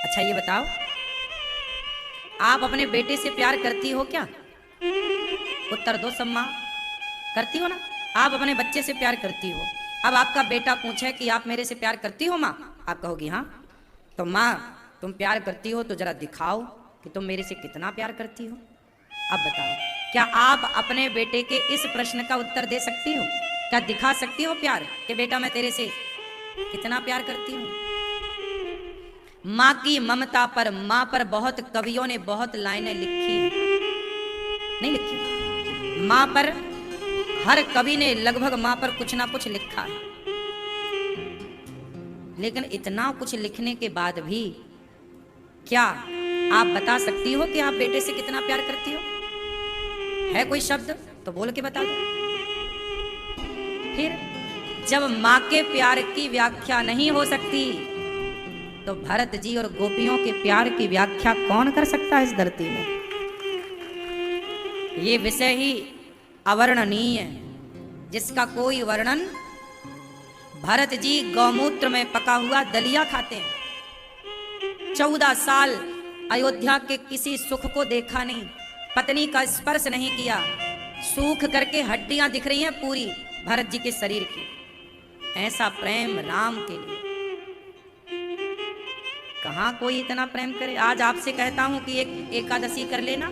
अच्छा ये बताओ, आप अपने बेटे से प्यार करती हो क्या? उत्तर दो सब मां। करती हो ना? आप अपने बच्चे से प्यार करती हो। अब आपका बेटा पूछे कि आप मेरे से प्यार करती हो माँ? आप कहोगी हाँ। तो माँ तुम प्यार करती हो तो जरा दिखाओ, कि तुम मेरे से कितना प्यार करती हो। अब बताओ, क्या आप अपने बेटे के इस प्रश्न का उत्तर दे सकती हो? क्या दिखा सकती हो प्यार कि बेटा मैं तेरे से कितना प्यार करती हूं? मां की ममता पर, मां पर बहुत कवियों ने बहुत लाइनें लिखी, नहीं लिखी? मां पर हर कवि ने लगभग मां पर कुछ ना कुछ लिखा है, लेकिन इतना कुछ लिखने के बाद भी क्या आप बता सकती हो कि आप बेटे से कितना प्यार करती हो? है कोई शब्द तो बोल के बता दो। फिर जब मां के प्यार की व्याख्या नहीं हो सकती तो भरत जी और गोपियों के प्यार की व्याख्या कौन कर सकता है इस धरती में? ये विषय ही अवर्णनीय है, जिसका कोई वर्णन। भरत जी गौमूत्र में पका हुआ दलिया खाते हैं। 14 साल अयोध्या के किसी सुख को देखा नहीं, पत्नी का स्पर्श नहीं किया, सूख करके हड्डियां दिख रही हैं पूरी भरत जी के शरीर की। ऐसा प्रेम राम के लिए कहां कोई इतना प्रेम करे। आज आपसे कहता हूं कि एक एकादशी कर लेना,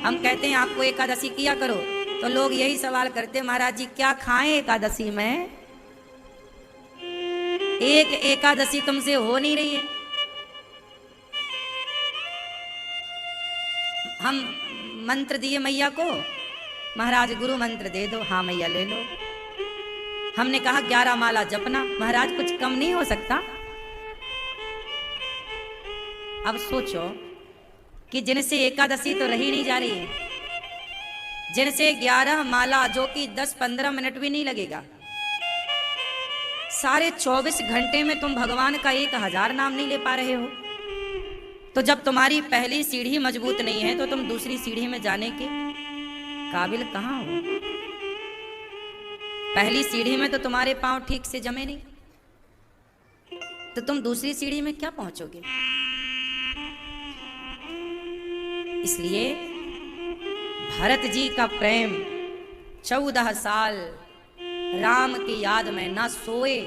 हम कहते हैं आपको एकादशी किया करो, तो लोग यही सवाल करते, महाराज जी क्या खाएं एकादशी में? एक एकादशी तुमसे हो नहीं रही है। हम मंत्र दिए मैया को, महाराज गुरु मंत्र दे दो, हाँ मैया ले लो। हमने कहा 11 माला जपना, महाराज कुछ कम नहीं हो सकता। अब सोचो कि जिनसे एकादशी तो रही नहीं जा रही है, जिनसे 11 माला जो कि 10-15 मिनट भी नहीं लगेगा, सारे 24 घंटे में तुम भगवान का 1000 नाम नहीं ले पा रहे हो, तो जब तुम्हारी पहली सीढ़ी मजबूत नहीं है तो तुम दूसरी सीढ़ी में जाने के काबिल कहां हो? पहली सीढ़ी में तो तुम्हारे पांव ठीक से जमे नहीं, तो तुम दूसरी सीढ़ी में क्या पहुंचोगे? इसलिए भरत जी का प्रेम 14 साल राम की याद में ना सोए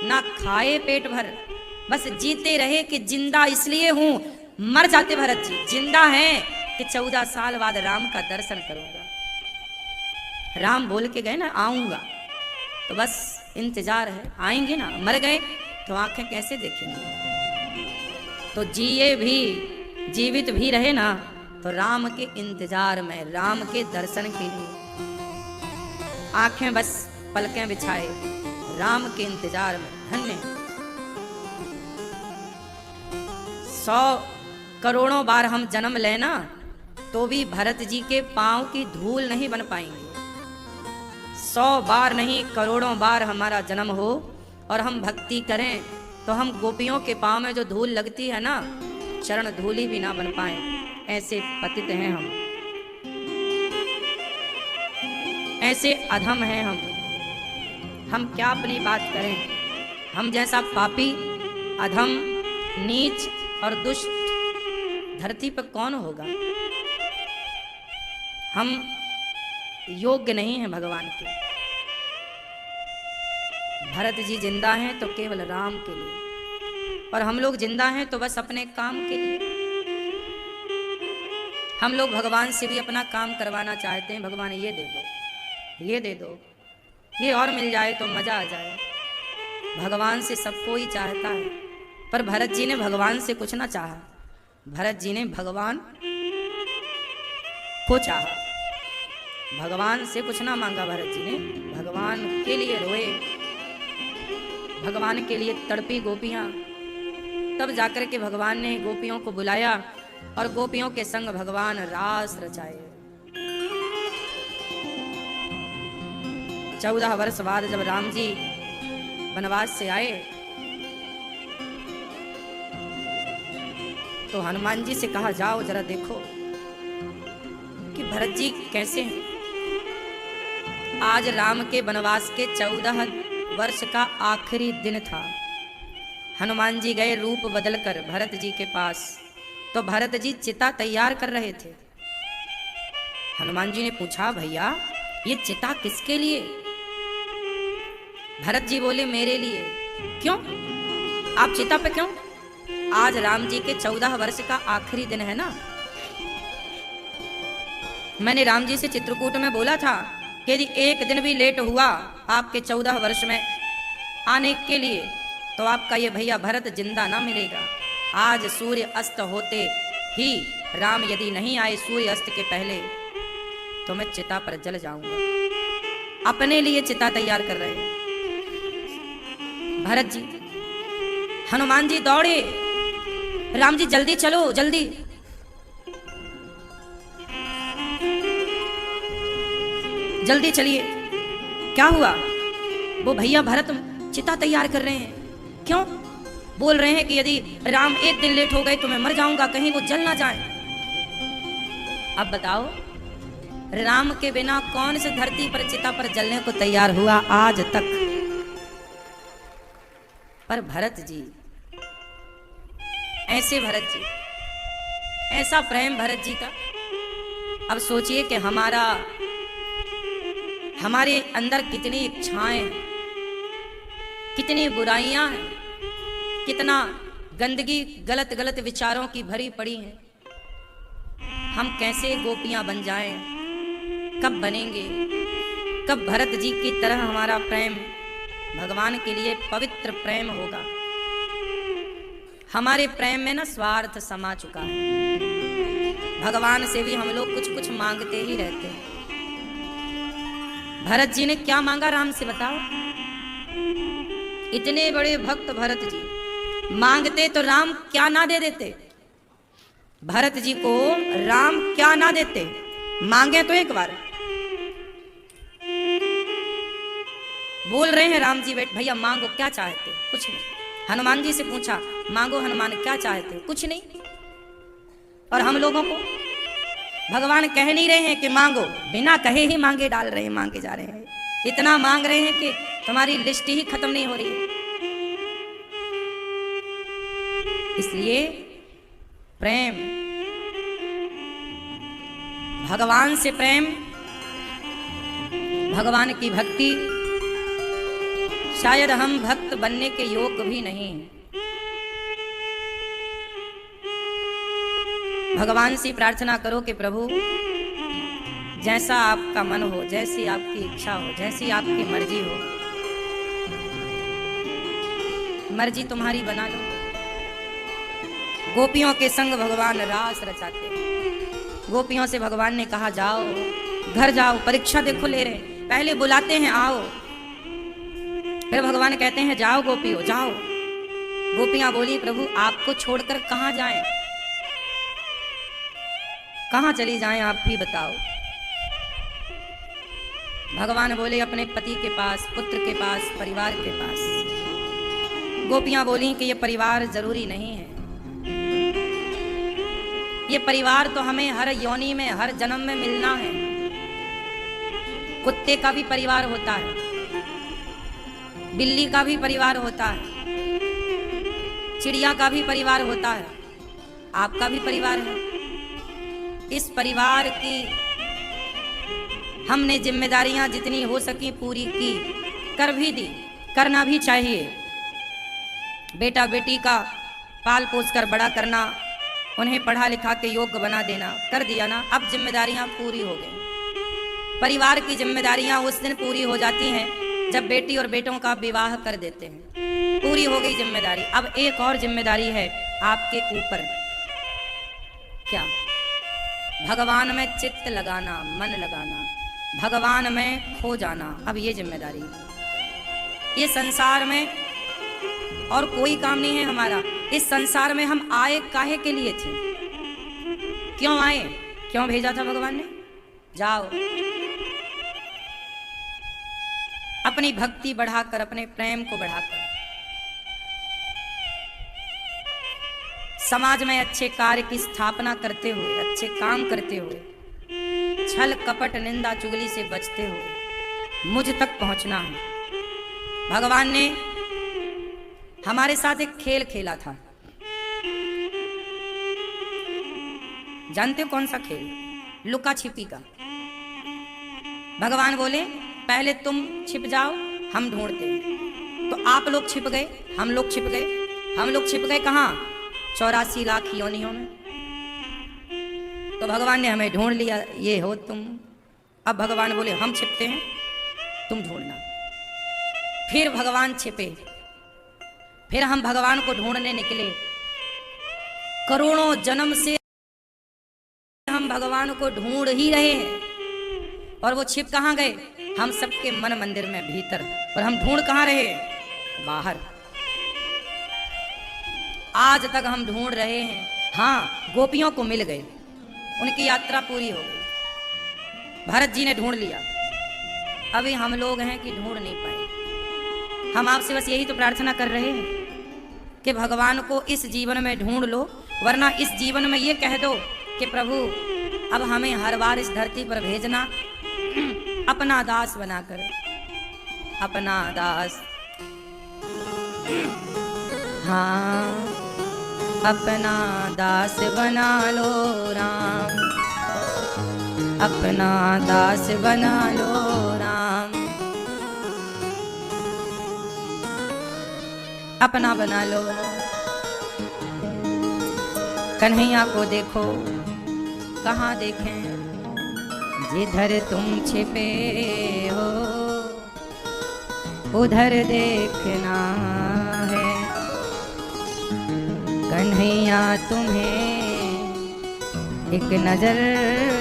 ना खाए पेट भर, बस जीते रहे कि जिंदा इसलिए हूं। मर जाते भरत जी, जिंदा हैं कि 14 साल बाद राम का दर्शन करूंगा। राम बोल के गए ना आऊंगा, तो बस इंतजार है, आएंगे ना। मर गए तो आंखें कैसे देखेंगे? तो जिए भी, जीवित भी रहे ना, तो राम के इंतजार में, राम के दर्शन के लिए आंखें बस पलकें बिछाए राम के इंतजार में। धन्य 100 करोड़ों बार हम जन्म लेना तो भी भरत जी के पांव की धूल नहीं बन पाएंगे। 100 बार नहीं, करोड़ों बार हमारा जन्म हो और हम भक्ति करें तो हम गोपियों के पांव में जो धूल लगती है ना, चरण धूली भी ना बन पाए, ऐसे पतित हैं हम, ऐसे अधम हैं हम क्या अपनी बात करें? हम जैसा पापी, अधम, नीच और दुष्ट धरती पर कौन होगा? हम योग्य नहीं हैं भगवान के। भरत जी जिंदा हैं तो केवल राम के लिए, और हम लोग जिंदा हैं तो बस अपने काम के लिए। हम लोग भगवान से भी अपना काम करवाना चाहते हैं, भगवान ये दे दो, ये दे दो, ये और मिल जाए तो मजा आ जाए। भगवान से सब कोई चाहता है, पर भरत जी ने भगवान से कुछ ना चाहा, भरत जी ने भगवान को चाहा। भगवान से कुछ ना मांगा भरत जी ने, भगवान के लिए रोए, भगवान के लिए तड़पी गोपियां। तब जाकर के भगवान ने गोपियों को बुलाया और गोपियों के संग भगवान रास रचाए। 14 वर्ष बाद जब राम जी वनवास से आए तो हनुमान जी से कहा, जाओ जरा देखो कि भरत जी कैसे हैं। आज राम के वनवास के 14 वर्ष का आखिरी दिन था। हनुमान जी गए रूप बदलकर भरत जी के पास, तो भरत जी चिता तैयार कर रहे थे। हनुमान जी ने पूछा, भैया ये चिता किसके लिए? भरत जी बोले, मेरे लिए। क्यों? आप चिता पे क्यों? आज राम जी के 14 वर्ष का आखिरी दिन है ना, मैंने राम जी से चित्रकूट में बोला था कि यदि एक दिन भी लेट हुआ आपके 14 वर्ष में आने के लिए तो आपका ये भैया भरत जिंदा ना मिलेगा। आज सूर्य अस्त होते ही राम यदि नहीं आए सूर्य अस्त के पहले तो मैं चिता पर जल जाऊंगा। अपने लिए चिता तैयार कर रहे हैं भरत जी। हनुमान जी दौड़े, राम जी जल्दी चलो जल्दी। जल्दी चलिए। क्या हुआ? वो भैया भरत चिता तैयार कर रहे हैं। क्यों? बोल रहे हैं कि यदि राम एक दिन लेट हो गए तो मैं मर जाऊंगा, कहीं वो जल ना जाए। अब बताओ, राम के बिना कौन से धरती पर चिता पर जलने को तैयार हुआ आज तक? पर भरत जी, ऐसे भरत जी, ऐसा प्रेम भरत जी का। अब सोचिए कि हमारे अंदर कितनी इच्छाएं, कितनी बुराइयां हैं, कितना गंदगी गलत गलत विचारों की भरी पड़ी है। हम कैसे गोपियां बन जाएं? कब बनेंगे? कब भरत जी की तरह हमारा प्रेम भगवान के लिए पवित्र प्रेम होगा? हमारे प्रेम में ना स्वार्थ समा चुका है। भगवान से भी हम लोग कुछ कुछ मांगते ही रहते हैं। भरत जी ने क्या मांगा राम से बताओ? इतने बड़े भक्त भरत जी, मांगते तो राम क्या ना दे देते? भरत जी को राम क्या ना देते? मांगे तो एक बार। बोल रहे हैं राम जी, बेट भैया मांगो, क्या चाहते? कुछ नहीं। हनुमान जी से पूछा, मांगो हनुमान क्या चाहते? कुछ नहीं। और हम लोगों को भगवान कह नहीं रहे हैं कि मांगो, बिना कहे ही मांगे डाल रहे हैं, मांगे जा रहे हैं। इतना मांग रहे हैं कि तुम्हारी लिस्ट ही खत्म नहीं हो रही है। इसलिए प्रेम, भगवान से प्रेम, भगवान की भक्ति, शायद हम भक्त बनने के योग्य भी नहीं हैं। भगवान से प्रार्थना करो कि प्रभु जैसा आपका मन हो, जैसी आपकी इच्छा हो, जैसी आपकी मर्जी हो, मर्जी तुम्हारी बना लो। गोपियों के संग भगवान रास रचाते। गोपियों से भगवान ने कहा जाओ, घर जाओ, परीक्षा देखो ले रहे। पहले बुलाते हैं आओ, फिर भगवान कहते हैं जाओ गोपियों जाओ। गोपियां बोली प्रभु आपको छोड़कर कहां जाएं? कहां चली जाएं आप भी बताओ। भगवान बोले अपने पति के पास, पुत्र के पास, परिवार के पास। गोपियां बोली कि ये परिवार जरूरी नहीं है। ये परिवार तो हमें हर योनि में, हर जन्म में मिलना है। कुत्ते का भी परिवार होता है, बिल्ली का भी परिवार होता है, चिड़िया का भी परिवार होता है, आपका भी परिवार है। इस परिवार की हमने जिम्मेदारियां जितनी हो सकी पूरी की, कर भी दी, करना भी चाहिए। बेटा बेटी का पाल पोस कर बड़ा करना, उन्हें पढ़ा लिखा के योग्य बना देना, कर दिया ना। अब जिम्मेदारियां पूरी हो गई। परिवार की जिम्मेदारियां उस दिन पूरी हो जाती हैं जब बेटी और बेटों का विवाह कर देते हैं। पूरी हो गई जिम्मेदारी। अब एक और जिम्मेदारी है आपके ऊपर। क्या? भगवान में चित्त लगाना, मन लगाना, भगवान में खो जाना। अब ये जिम्मेदारी, ये संसार में और कोई काम नहीं है हमारा। इस संसार में हम आए काहे के लिए थे? क्यों आए? क्यों भेजा था भगवान ने? जाओ, अपनी भक्ति बढ़ाकर, अपने प्रेम को बढ़ाकर समाज में अच्छे कार्य की स्थापना करते हुए, अच्छे काम करते हुए, छल कपट निंदा चुगली से बचते हुए मुझ तक पहुंचना है। भगवान ने हमारे साथ एक खेल खेला था। जानते हो कौन सा खेल? लुका छिपी का। भगवान बोले पहले तुम छिप जाओ, हम ढूंढते हैं। तो आप लोग छिप गए, हम लोग छिप गए। हम लोग छिप गए कहाँ? 84 लाख योनियों में। तो भगवान ने हमें ढूंढ लिया, ये हो तुम। अब भगवान बोले हम छिपते हैं, तुम ढूंढना। फिर भगवान छिपे, फिर हम भगवान को ढूंढने निकले। करोड़ों जन्म से हम भगवान को ढूंढ ही रहे हैं, और वो छिप कहाँ गए? हम सबके मन मंदिर में भीतर। और हम ढूंढ कहाँ रहे? बाहर। आज तक हम ढूंढ रहे हैं। हाँ, गोपियों को मिल गए, उनकी यात्रा पूरी हो गई, भरत जी ने ढूंढ लिया। अभी हम लोग हैं कि ढूंढ नहीं पाए। हम आपसे बस यही तो प्रार्थना कर रहे हैं कि भगवान को इस जीवन में ढूंढ लो, वरना इस जीवन में ये कह दो कि प्रभु अब हमें हर बार इस धरती पर भेजना अपना दास बनाकर, अपना दास। हाँ, अपना दास बना लो राम, अपना दास बना लो राम, अपना बना लो। कन्हैया को देखो, कहाँ देखें? जिधर तुम छिपे हो उधर देखना है। कन्हैया तुम्हें एक नजर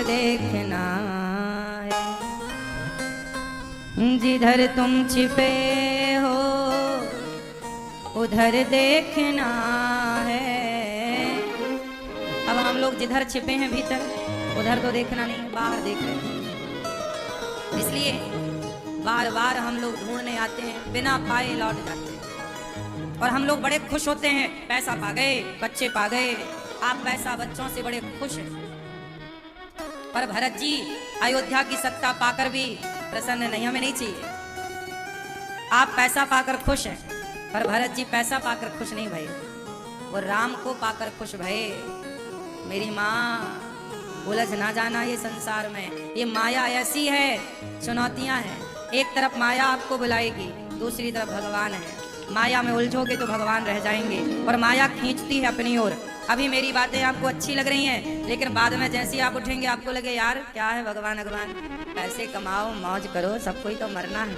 देखना है। जिधर तुम छिपे हो उधर देखना है। अब हम लोग जिधर छिपे हैं भीतर, उधर तो देखना नहीं, बाहर देख रहे हैं। इसलिए बार बार हम लोग ढूंढने आते हैं, बिना पाए लौट जाते हैं। और हम लोग बड़े खुश होते हैं, पैसा पा गए, बच्चे पा गए। आप पैसा बच्चों से बड़े खुश हैं, पर भरत जी अयोध्या की सत्ता पाकर भी प्रसन्न नहीं, हमें नहीं चाहिए। आप पैसा पाकर खुश हैं, पर भरत जी पैसा पाकर खुश नहीं भये, वो राम को पाकर खुश भये। मेरी माँ, उलझ ना जाना ये संसार में, ये माया ऐसी है, चुनौतियां हैं। एक तरफ माया आपको बुलाएगी, दूसरी तरफ भगवान है। माया में उलझोगे तो भगवान रह जाएंगे, और माया खींचती है अपनी ओर। अभी मेरी बातें आपको अच्छी लग रही हैं, लेकिन बाद में जैसे ही आप उठेंगे आपको लगे यार क्या है भगवान भगवान। पैसे कमाओ, मौज करो, सबको ही तो मरना है,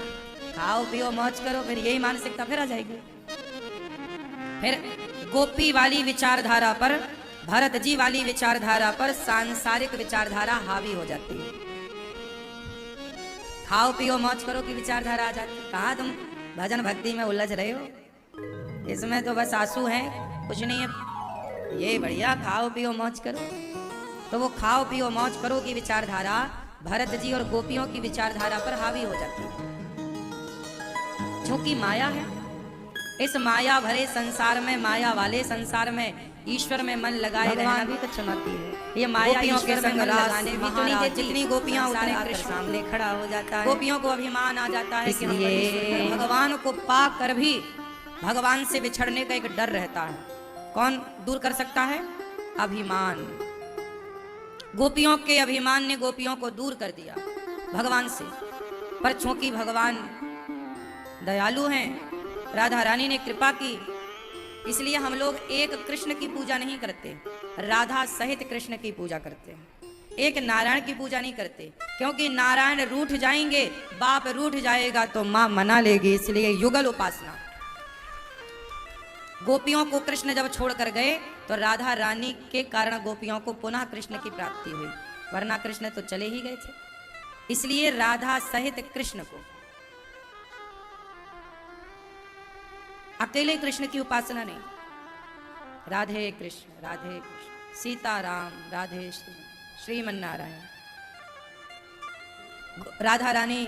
खाओ पियो मौज करो, फिर यही मानसिकता फिर आ जाएगी। फिर गोपी वाली विचारधारा पर, भरत जी वाली विचारधारा पर सांसारिक विचारधारा हावी हो जाती है। खाओ पियो मौज करो की विचारधारा आ जाती है। कहाँ तुम भजन भक्ति में उलझ रहे हो, इसमें तो बस आंसू हैं, कुछ नहीं है। ये बढ़िया खाओ पियो मौज करो। तो वो खाओ पियो मौज करो की विचारधारा भरत जी और गोपियों की विचारधारा पर हावी हो जाती है, क्योंकि माया है। इस माया भरे संसार में, माया वाले संसार में ईश्वर में मन लगाए रहना भी तो चुनौती है। ये माया ईश्वर में मन लगाने भी तो नहीं देती। जितनी गोपियां उतने कृष्ण सामने खड़ा हो जाता है, गोपियों को अभिमान आ जाता है कि भगवान को पा कर भी भगवान से बिछड़ने का एक डर रहता है। कौन दूर कर सकता है? अभिमान। गोपियों के अभिमान ने गोपियों को दूर कर दिया भगवान से। पर चूंकि भगवान दयालु हैं, राधा रानी ने कृपा की, इसलिए हम लोग एक कृष्ण की पूजा नहीं करते, राधा सहित कृष्ण की पूजा करते हैं। एक नारायण की पूजा नहीं करते, क्योंकि नारायण रूठ जाएंगे, बाप रूठ जाएगा तो माँ मना लेगी, इसलिए युगल उपासना। गोपियों को कृष्ण जब छोड़ कर गए तो राधा रानी के कारण गोपियों को पुनः कृष्ण की प्राप्ति हुई, वरना कृष्ण तो चले ही गए थे। इसलिए राधा सहित कृष्ण को, अकेले कृष्ण की उपासना नहीं। राधे कृष्ण, सीताराम, राधे श्रीमन नारायण। राधा रानी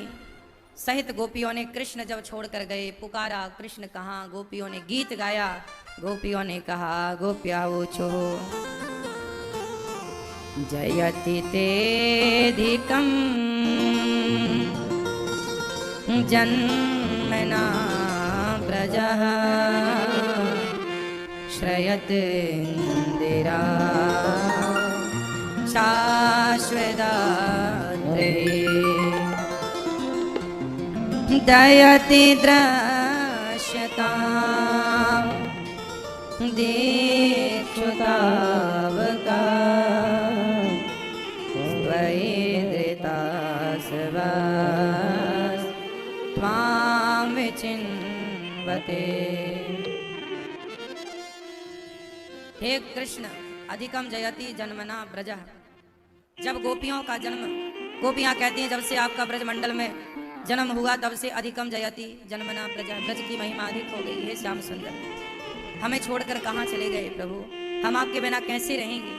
सहित गोपियों ने कृष्ण जब छोड़कर गए, पुकारा कृष्ण कहाँ, गोपियों ने गीत गाया। गोपियों ने कहा गोप्या ऊचो जयति तेधिकं जन्मना प्रजः श्रयत इंदिरा शाश्वदात्रे दयति दृश्यतां दीक्षुतावका वते। हे कृष्ण अधिकम जयति जन्मना ब्रज। जब गोपियों का जन्म, गोपियां कहती हैं जब से आपका ब्रज मंडल में जन्म हुआ तब से अधिकम जयति जन्मना ब्रज, ब्रज की महिमा अधिक हो गई है। श्याम सुंदर हमें छोड़कर कहाँ चले गए प्रभु, हम आपके बिना कैसे रहेंगे।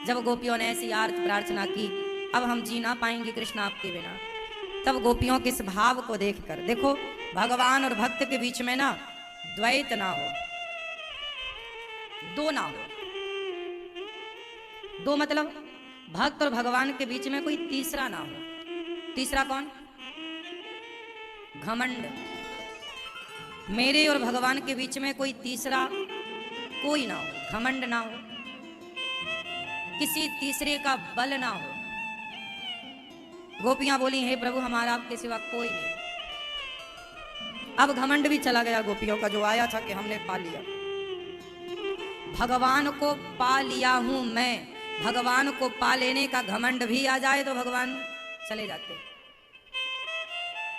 जब गोपियों ने ऐसी आर्त प्रार्थना की, अब हम जी ना पाएंगे कृष्ण आपके बिना। तब गोपियों के इस भाव को देखकर, देखो भगवान और भक्त के बीच में ना द्वैत ना हो, दो ना हो। दो मतलब भक्त और भगवान के बीच में कोई तीसरा ना हो। तीसरा कौन? घमंड। मेरे और भगवान के बीच में कोई तीसरा कोई ना हो, घमंड ना हो, किसी तीसरे का बल ना हो। गोपियां बोली हे प्रभु हमारा आपके सिवा कोई नहीं। अब घमंड भी चला गया गोपियों का, जो आया था कि हमने पा लिया, भगवान को पा लिया हूं मैं। भगवान को पा लेने का घमंड भी आ जाए तो भगवान चले जाते।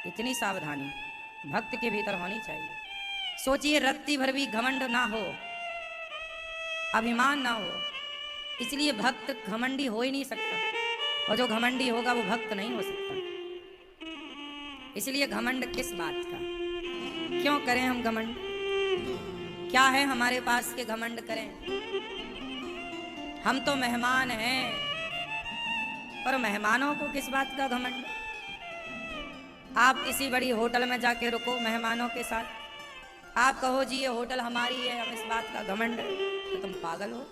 इतनी सावधानी भक्त के भीतर होनी चाहिए। सोचिए रत्ती भर भी घमंड ना हो, अभिमान ना हो। इसलिए भक्त घमंडी हो ही नहीं सकता, और जो घमंडी होगा वो भक्त नहीं हो सकता। इसलिए घमंड किस बात का, क्यों करें हम घमंड? क्या है हमारे पास के घमंड करें? हम तो मेहमान हैं, पर मेहमानों को किस बात का घमंड? आप किसी बड़ी होटल में जाके रुको मेहमानों के साथ, आप कहो जी ये होटल हमारी है, हम इस बात का घमंड, तो तुम पागल हो।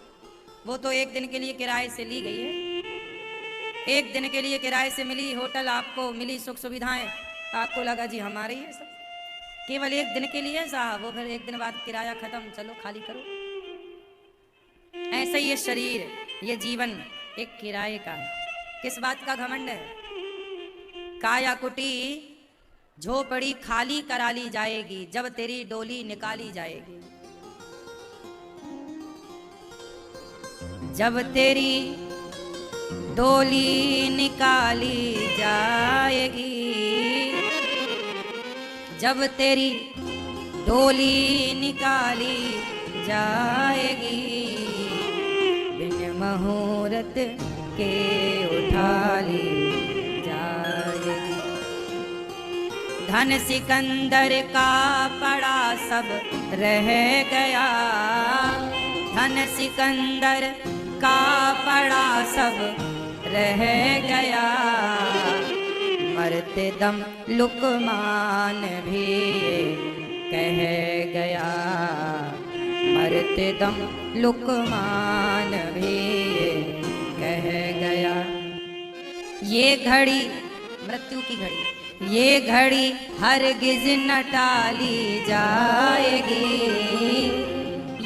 वो तो एक दिन के लिए किराए से ली गई है, एक दिन के लिए किराए से मिली होटल, आपको मिली सुख सुविधाएं, आपको लगा जी हमारी है सब, केवल एक दिन के लिए साहब, वो फिर एक दिन बाद किराया खत्म, चलो खाली करो। ऐसा ही ये शरीर, ये जीवन एक किराए का है। किस बात का घमंड है? काया कुटी झोपड़ी खाली करा ली जाएगी जब तेरी डोली निकाली जाएगी। जब तेरी डोली निकाली जाएगी, जब तेरी डोली निकाली जाएगी, बिन मुहूर्त के उठा ली जाएगी। धन सिकंदर का पड़ा सब रह गया, धन सिकंदर का पड़ा सब रह गया, मरते दम लुकमान भी कह गया, मरते दम लुकमान भी कह गया। ये घड़ी मृत्यु की घड़ी, ये घड़ी हरगिज न टाली जाएगी,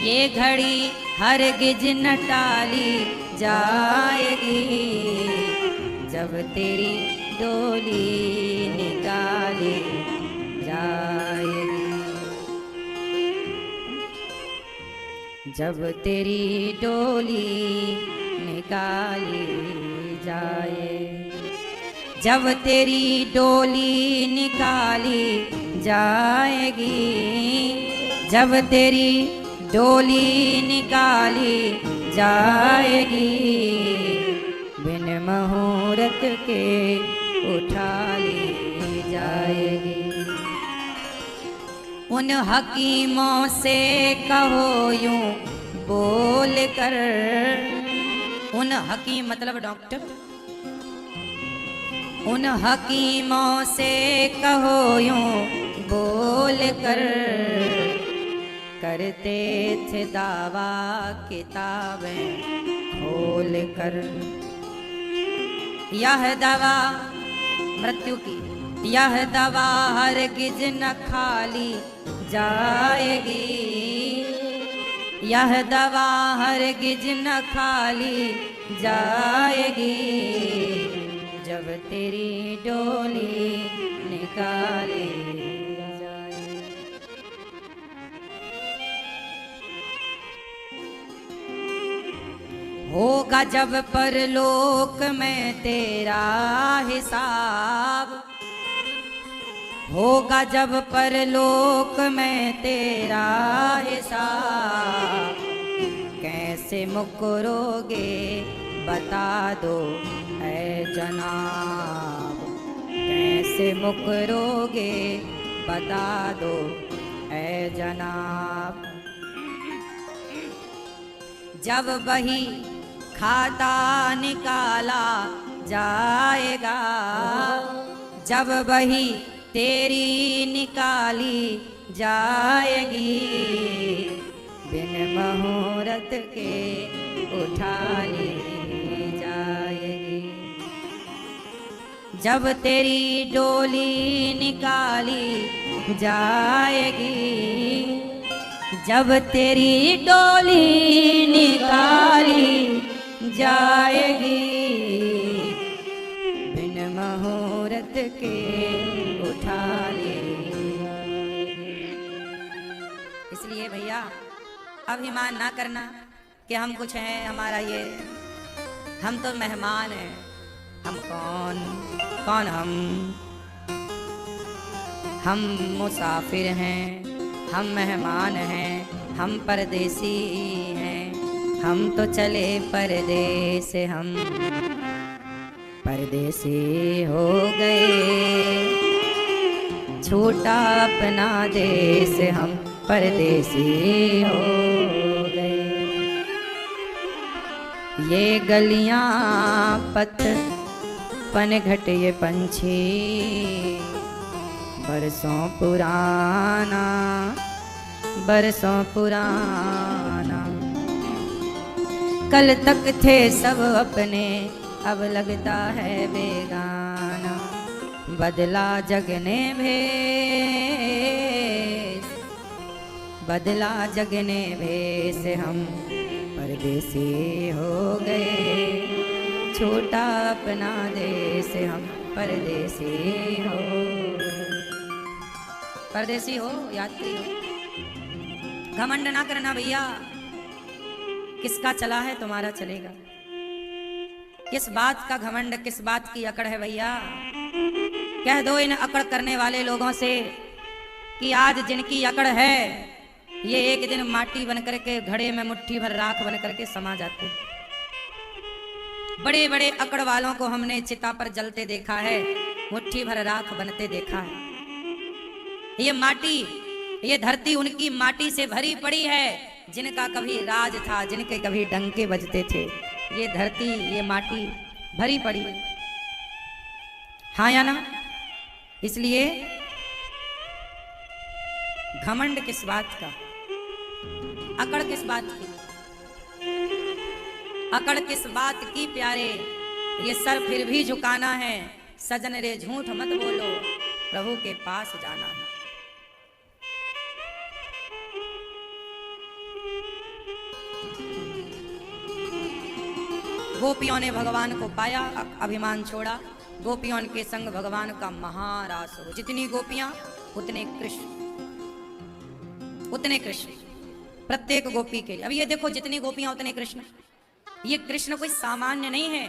ये घड़ी हरगिज न टाली जाएगी, जब तेरी डोली निकाली जाएगी, जब तेरी डोली निकाली जाए, जब तेरी डोली निकाली जाएगी, जब तेरी डोली निकाली जाएगी, बिन मुहूर्त के उठा ली जाएगी। उन हकीमों से कहो यूं बोल कर, उन हकीम मतलब डॉक्टर, उन हकीमों से कहो यूं बोल कर, करते थे दावा किताबें खोल कर। यह दवा मृत्यु की, यह दवा हरगिज न खाली जाएगी, यह दवा हरगिज न खाली जाएगी, जब तेरी डोली निकाली जाए। होगा जब परलोक में तेरा हिसाब, होगा जब परलोक में तेरा हिसाब, कैसे मुकरोगे बता दो ऐ जनाब, कैसे मुकरोगे बता दो ऐ जनाब। जब वही खाता निकाला जाएगा, जब वही तेरी निकाली जाएगी, बिन मुहूर्त के उठा ली जाएगी। जब तेरी डोली निकाली जाएगी, जब तेरी डोली निकाली जाएगी, बिन मुहूर्त के उठा ले। इसलिए भैया अभिमान ना करना कि हम कुछ हैं, हमारा ये, हम तो मेहमान हैं। हम कौन कौन हम मुसाफिर हैं, हम मेहमान हैं, हम परदेसी हैं। हम तो चले परदेस, हम परदेसी हो गए, छूटा अपना देश, हम परदेसी हो गए। ये गलियां पथ पनघट ये पंछी, बरसों पुराना, बरसों पुराना। कल तक थे सब अपने, अब लगता है बेगाना। बदला जग ने भेष, बदला जग ने भेष, हम परदेसी हो गए, छोटा अपना देश, हम परदेसी हो। परदेसी हो, यात्री हो, घमंड ना करना भैया। किसका चला है तुम्हारा चलेगा। किस बात का घमंड, किस बात की अकड़ है भैया। कह दो इन अकड़ करने वाले लोगों से कि आज जिनकी अकड़ है, ये एक दिन माटी बनकर के घड़े में मुट्ठी भर राख बनकर के समा जाते। बड़े बड़े अकड़ वालों को हमने चिता पर जलते देखा है, मुट्ठी भर राख बनते देखा है। ये माटी, ये धरती उनकी माटी से भरी पड़ी है जिनका कभी राज था, जिनके कभी डंके बजते थे। ये धरती, ये माटी भरी पड़ी है, हाँ या ना। इसलिए घमंड किस बात का, अकड़ किस बात की, अकड़ किस बात की प्यारे। ये सर फिर भी झुकाना है, सजन रे झूठ मत बोलो, प्रभु के पास जाना है। गोपियों ने भगवान को पाया, अभिमान छोड़ा, गोपियों के संग भगवान का महारास हो। जितनी गोपियां उतने कृष्ण, उतने कृष्ण, प्रत्येक गोपी के लिए। अब ये देखो, जितनी गोपियां उतने कृष्ण। ये कृष्ण कोई सामान्य नहीं है।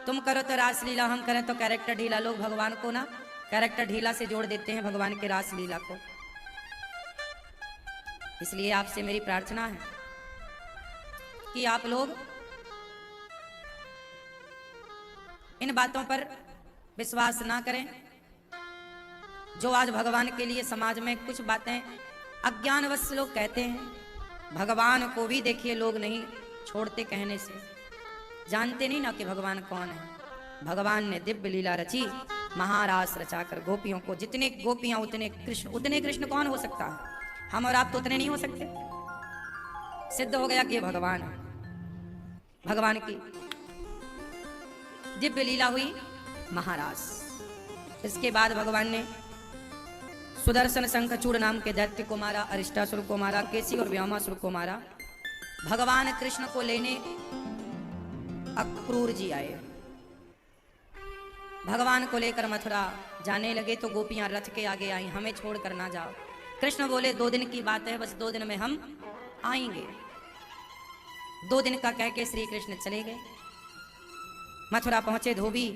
तुम करो तो रासलीला, हम करें तो कैरेक्टर ढीला। लोग भगवान को ना कैरेक्टर ढीला से जोड़ देते हैं, भगवान के रासलीला को। इसलिए आपसे मेरी प्रार्थना है कि आप लोग इन बातों पर विश्वास ना करें जो आज भगवान के लिए समाज में कुछ बातें अज्ञानवश लोग कहते हैं। भगवान को भी देखिए लोग नहीं छोड़ते कहने से, जानते नहीं ना कि भगवान कौन है। भगवान ने दिव्य लीला रची, महारास रचाकर गोपियों को, जितने गोपियां उतने कृष्ण। उतने कृष्ण कौन हो सकता है? हम और आप तो उतने नहीं हो सकते। सिद्ध हो गया कि ये भगवान है। भगवान की दिव्य लीला हुई, महारास। इसके बाद भगवान ने सुदर्शन शंखचूड़ नाम के दैत्य को मारा, अरिष्टासुर को मारा, केसी और व्योमासुर को मारा। भगवान कृष्ण को लेने अक्रूर जी आए। भगवान को लेकर मथुरा जाने लगे तो गोपियां रथ के आगे आई, हमें छोड़कर ना जाओ। कृष्ण बोले 2 दिन की बात है, बस 2 दिन में हम आएंगे। 2 दिन का कह के श्री कृष्ण चले गए। मथुरा पहुंचे, धोबी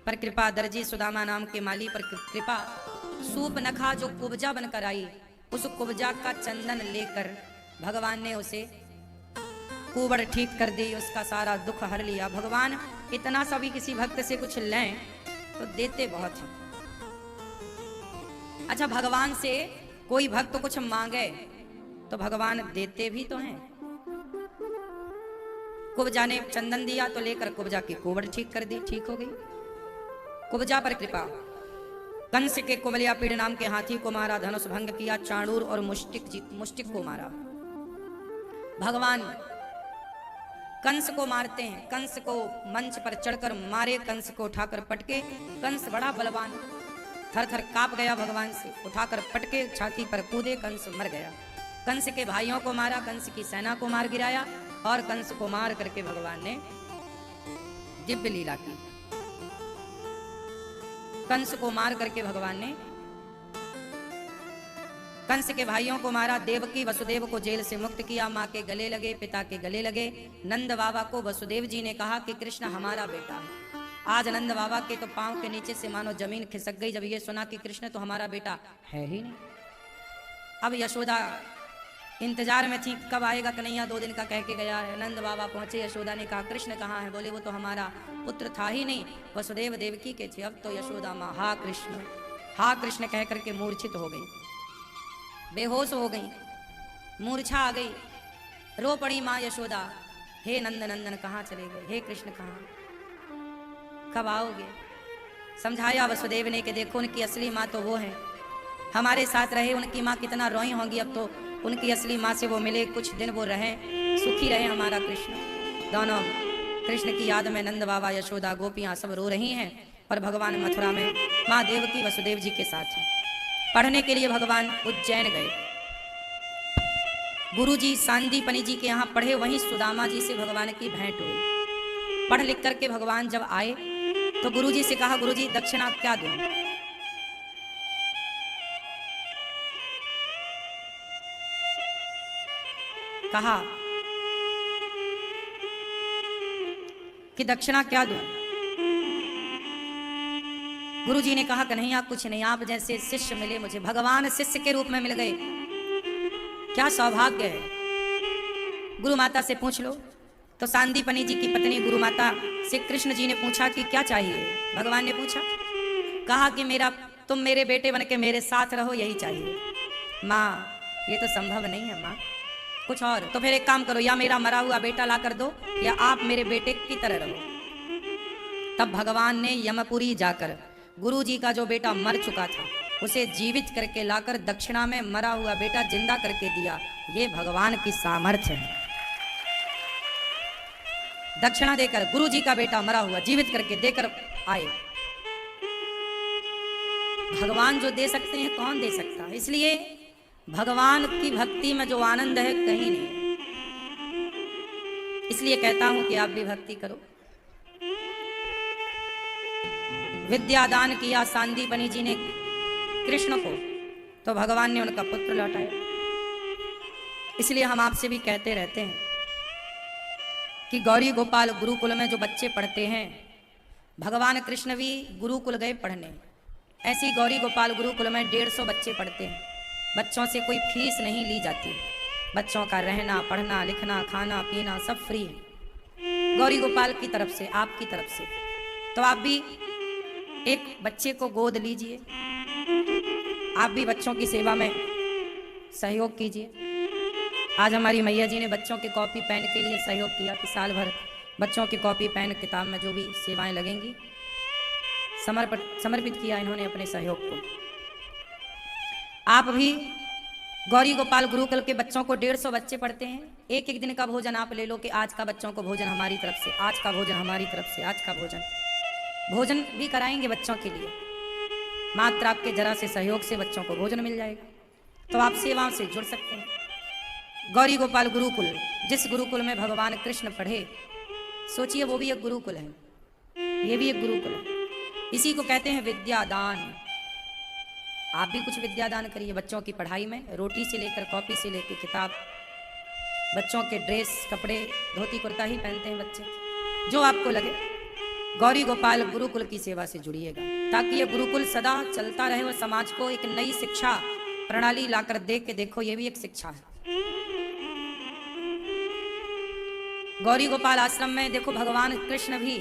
पर कृपा, दर्जी सुदामा नाम के माली पर कृपा, सूप नखा जो कुब्जा बनकर आई, उस कुब्जा का चंदन लेकर भगवान ने उसे कुबड़ ठीक कर दी, उसका सारा दुख हर लिया। भगवान इतना सा भी किसी भक्त से कुछ लें तो देते बहुत हैं। अच्छा, भगवान से कोई भक्त कुछ मांगे तो भगवान देते भी तो हैं। कुब्जा ने चंदन दिया तो लेकर कुब्जा की कुबड़ ठीक कर दी, ठीक हो गई। कुब्जा पर कृपा। कंस के कुबलिया पीड़ नाम के हाथी को मारा, धनुष भंग किया, चाणूर और मुष्टिक को मारा। भगवान कंस को मारते हैं, कंस को मंच पर चढ़कर मारे, कंस को उठाकर पटके। कंस बड़ा बलवान, थर थर कांप गया भगवान से, उठाकर पटके, छाती पर कूदे, कंस मर गया। कंस के भाइयों को मारा, कंस की सेना को मार गिराया, और कंस को मार करके भगवान ने दिव्य लीला की। कंस को मार करके भगवान ने कंस के भाइयों को मारा, देवकी वसुदेव को जेल से मुक्त किया, माँ के गले लगे, पिता के गले लगे। नंद बाबा को वसुदेव जी ने कहा कि कृष्ण हमारा बेटा है। आज नंद बाबा के तो पांव के नीचे से मानो जमीन खिसक गई जब ये सुना कि कृष्ण तो हमारा बेटा है ही नहीं। अब यशोदा इंतजार में थी, कब आएगा कन्हैया, 2 दिन का कह के गया है। नंद बाबा पहुंचे, यशोदा ने कहा कृष्ण कहाँ है? बोले वो तो हमारा पुत्र था ही नहीं, वसुदेव देवकी के थे। अब तो यशोदा माँ हा कृष्ण कह करके मूर्छित हो गई, बेहोश हो गई, मूर्छा आ गई, रो पड़ी माँ यशोदा, हे नंद नंदन कहाँ चले गए, हे कृष्ण कहाँ, कब आओगे? समझाया वसुदेव ने कि देखो उनकी असली माँ तो वो है, हमारे साथ रहे, उनकी माँ कितना रोई होंगी, अब तो उनकी असली माँ से वो मिले, कुछ दिन वो रहे, सुखी रहे हमारा कृष्ण। दोनों कृष्ण की याद में नंद बाबा, यशोदा, गोपियाँ सब रो रही हैं, और भगवान मथुरा में माँ देवकी वसुदेव जी के साथ हैं। पढ़ने के लिए भगवान उज्जैन गए। गुरुजी सांदीपनि जी के यहाँ पढ़े, वहीं सुदामा जी से भगवान की भेंट हुई। पढ़ लिख करके भगवान जब आए तो गुरुजी से कहा, गुरुजी दक्षिणा क्या दूं? कहा कि दक्षिणा क्या दूं? गुरुजी ने कहा कन्हैया कुछ नहीं, आप जैसे शिष्य मिले मुझे, भगवान शिष्य के रूप में मिल गए, क्या सौभाग्य है। गुरु माता से पूछ लो। तो सांदीपनि जी की पत्नी गुरु माता से कृष्ण जी ने पूछा कि क्या चाहिए? भगवान ने पूछा, कहा कि तुम मेरे बेटे बन के मेरे साथ रहो, यही चाहिए। माँ ये तो संभव नहीं है माँ, कुछ और। तो फिर एक काम करो, या मेरा मरा हुआ बेटा ला कर दो, या आप मेरे बेटे की तरह रहो। तब भगवान ने यमपुरी जाकर गुरु जी का जो बेटा मर चुका था उसे जीवित करके लाकर दक्षिणा में मरा हुआ बेटा जिंदा करके दिया। ये भगवान की सामर्थ्य है। दक्षिणा देकर गुरु जी का बेटा मरा हुआ जीवित करके देकर आए। भगवान जो दे सकते हैं कौन दे सकता है? इसलिए भगवान की भक्ति में जो आनंद है कहीं नहीं। इसलिए कहता हूं कि आप भी भक्ति करो। विद्यादान किया सांदीपनि जी ने कृष्ण को, तो भगवान ने उनका पुत्र लौटाया। इसलिए हम आपसे भी कहते रहते हैं कि गौरी गोपाल गुरुकुल में जो बच्चे पढ़ते हैं, भगवान कृष्ण भी गुरुकुल गए पढ़ने। ऐसी गौरी गोपाल गुरुकुल में 150 बच्चे पढ़ते हैं। बच्चों से कोई फीस नहीं ली जाती, बच्चों का रहना, पढ़ना, लिखना, खाना, पीना सब फ्री है गौरी गोपाल की तरफ से, आपकी तरफ से। तो आप भी एक बच्चे को गोद लीजिए, आप भी बच्चों की सेवा में सहयोग कीजिए। आज हमारी मैया जी ने बच्चों के कॉपी पेन के लिए सहयोग किया कि साल भर बच्चों की कॉपी पेन किताब में जो भी सेवाएं लगेंगी समर्पित किया इन्होंने अपने सहयोग को। आप भी गौरी गोपाल गुरुकुल के बच्चों को 150 बच्चे पढ़ते हैं। एक एक दिन का भोजन आप ले लो कि आज का बच्चों को भोजन हमारी तरफ से, आज का भोजन हमारी तरफ से, आज का भोजन भी कराएंगे बच्चों के लिए। मात्र आपके जरा से सहयोग से बच्चों को भोजन मिल जाएगा। तो आप सेवाओं से जुड़ सकते हैं। गौरी गोपाल गुरुकुल, जिस गुरुकुल में भगवान कृष्ण पढ़े, सोचिए वो भी एक गुरुकुल है, ये भी एक गुरुकुल है। इसी को कहते हैं विद्यादान। आप भी कुछ विद्यादान करिए बच्चों की पढ़ाई में, रोटी से लेकर कॉपी से लेकर किताब। बच्चों के ड्रेस, कपड़े, धोती कुर्ता ही पहनते हैं बच्चे, जो आपको लगे गौरी गोपाल गुरुकुल की सेवा से जुड़िएगा, ताकि ये गुरुकुल सदा चलता रहे और समाज को एक नई शिक्षा प्रणाली लाकर दे के देखो, ये भी एक शिक्षा है। गौरी गोपाल आश्रम में देखो, भगवान कृष्ण भी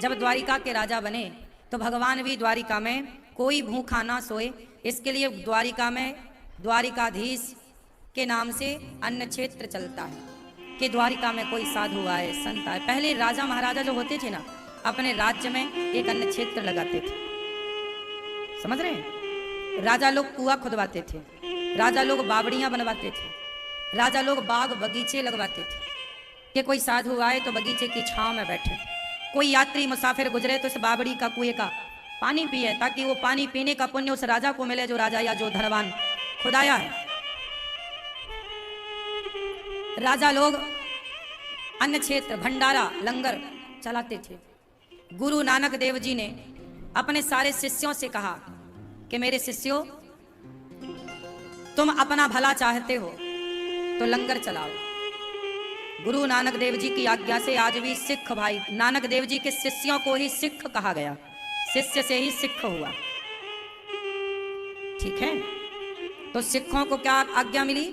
जब द्वारिका के राजा बने तो भगवान भी द्वारिका में कोई भूखा ना सोए, इसके लिए द्वारिका में द्वारिकाधीश के नाम से अन्न क्षेत्र चलता है कि द्वारिका में कोई साधु आए, संत आए। पहले राजा महाराजा जो होते थे ना, अपने राज्य में एक अन्न क्षेत्र लगाते थे, समझ रहे हैं? राजा लोग कुआं खुदवाते थे, राजा लोग बावड़ियां बनवाते थे, राजा लोग बाग बगीचे लगवाते थे कि कोई साधु आए तो बगीचे की छांव में बैठे, कोई यात्री मुसाफिर गुजरे तो इस बावड़ी का कुएं का पानी पिए, ताकि वो पानी पीने का पुण्य उस राजा को मिले जो राजा या जो धनवान खुदाया है। राजा लोग अन्न क्षेत्र, भंडारा, लंगर चलाते थे। गुरु नानक देव जी ने अपने सारे शिष्यों से कहा कि मेरे शिष्यों, तुम अपना भला चाहते हो तो लंगर चलाओ। गुरु नानक देव जी की आज्ञा से आज भी सिख भाई, नानक देव जी के शिष्यों को ही सिख कहा गया, शिष्य से ही सिख हुआ, ठीक है? तो सिखों को क्या आज्ञा मिली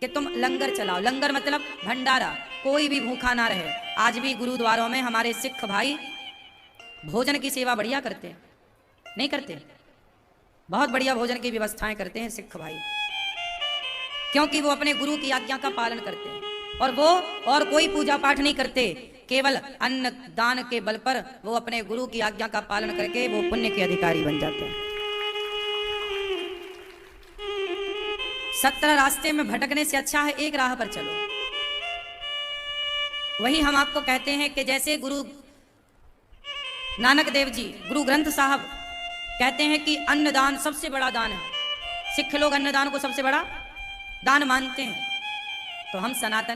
कि तुम लंगर चलाओ। लंगर मतलब भंडारा, कोई भी भूखा ना रहे। आज भी गुरुद्वारों में हमारे सिख भाई भोजन की सेवा बढ़िया करते हैं, नहीं करते? बहुत बढ़िया भोजन की व्यवस्थाएं करते हैं सिख भाई, क्योंकि वो अपने गुरु की आज्ञा का पालन करते हैं। और वो और कोई पूजा पाठ नहीं करते, केवल अन्न दान के बल पर वो अपने गुरु की आज्ञा का पालन करके वो पुण्य के अधिकारी बन जाते हैं। 17 रास्ते में भटकने से अच्छा है एक राह पर चलो। वही हम आपको कहते हैं कि जैसे गुरु नानक देव जी, गुरु ग्रंथ साहब कहते हैं कि अन्नदान सबसे बड़ा दान है। सिख लोग अन्नदान को सबसे बड़ा दान मानते हैं, तो हम सनातन